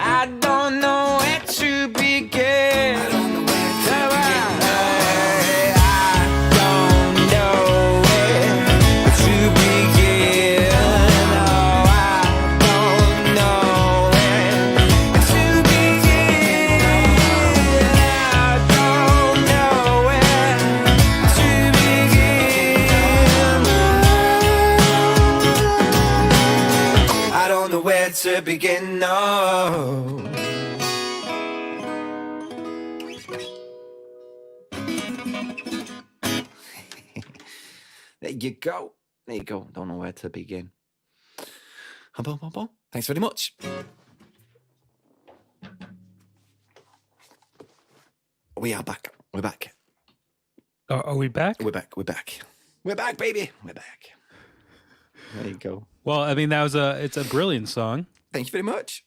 I don't know where to begin. I don't know where to begin. I don't know where to begin. No, I don't know where to begin. I don't know where to begin. I don't know where to begin, no. There you go. There you go. Don't know where to begin. Thanks very much. We are back. We're back. Are we back? We're back. We're back. We're back, baby. We're back. There you go. Well, I mean, it's a brilliant song. Thank you very much.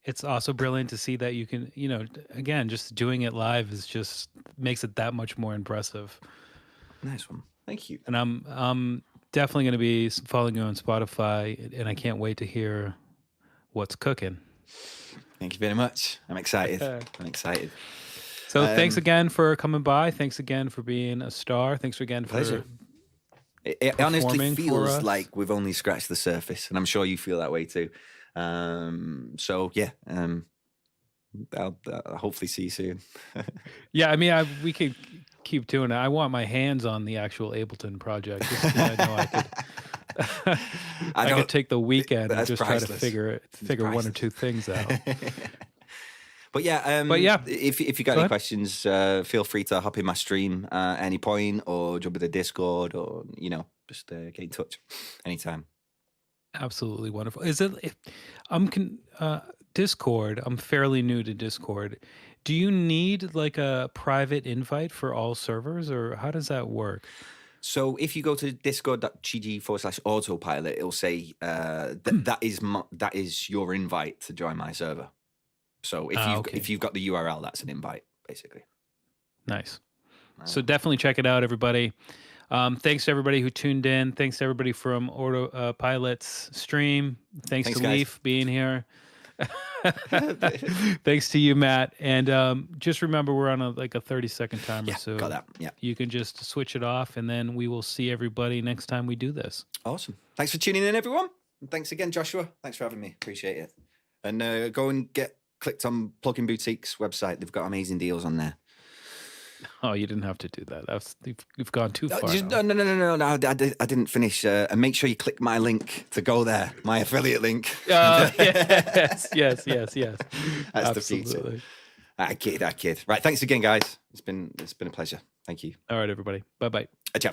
It's also brilliant to see that you can, again, just doing it live is just makes it that much more impressive. Nice one. Thank you. And I'm definitely going to be following you on Spotify, and I can't wait to hear what's cooking. Thank you very much. I'm excited. I'm excited. So thanks again for coming by. Thanks again for being a star. Thanks again for pleasure. It honestly feels like we've only scratched the surface, and I'm sure you feel that way too. So yeah, I'll hopefully see you soon. Yeah, I mean, we could keep doing it. I want my hands on the actual Ableton project. Just because I know I could take the weekend and just priceless. Try to figure one or two things out. But yeah, if you got any questions, feel free to hop in my stream at any point, or jump in the Discord, or just get in touch anytime. Absolutely wonderful. Is it? Discord. I'm fairly new to Discord. Do you need like a private invite for all servers, or how does that work? So if you go to discord.gg/autopilot, it'll say that is your invite to join my server. So if you've got the URL, that's an invite, basically. Nice. So definitely check it out, everybody. Thanks to everybody who tuned in. Thanks to everybody from AutoPilot's stream. Thanks to guys. Leaf being here. Thanks to you, Matt. And just remember, we're on a 30-second timer, Yeah, so got that. Yeah. you can just switch it off, and then we will see everybody next time we do this. Awesome. Thanks for tuning in, everyone. And thanks again, Joshua. Thanks for having me. Appreciate it. And go and get clicked on Plugin Boutique's website. They've got amazing deals on there. Oh, you didn't have to do that. You've gone too far. No. I didn't finish. And make sure you click my link to go there. My affiliate link. Yes. That's Absolutely. the future. I kid. Right. Thanks again, guys. It's been a pleasure. Thank you. All right, everybody. Bye-bye. Ciao.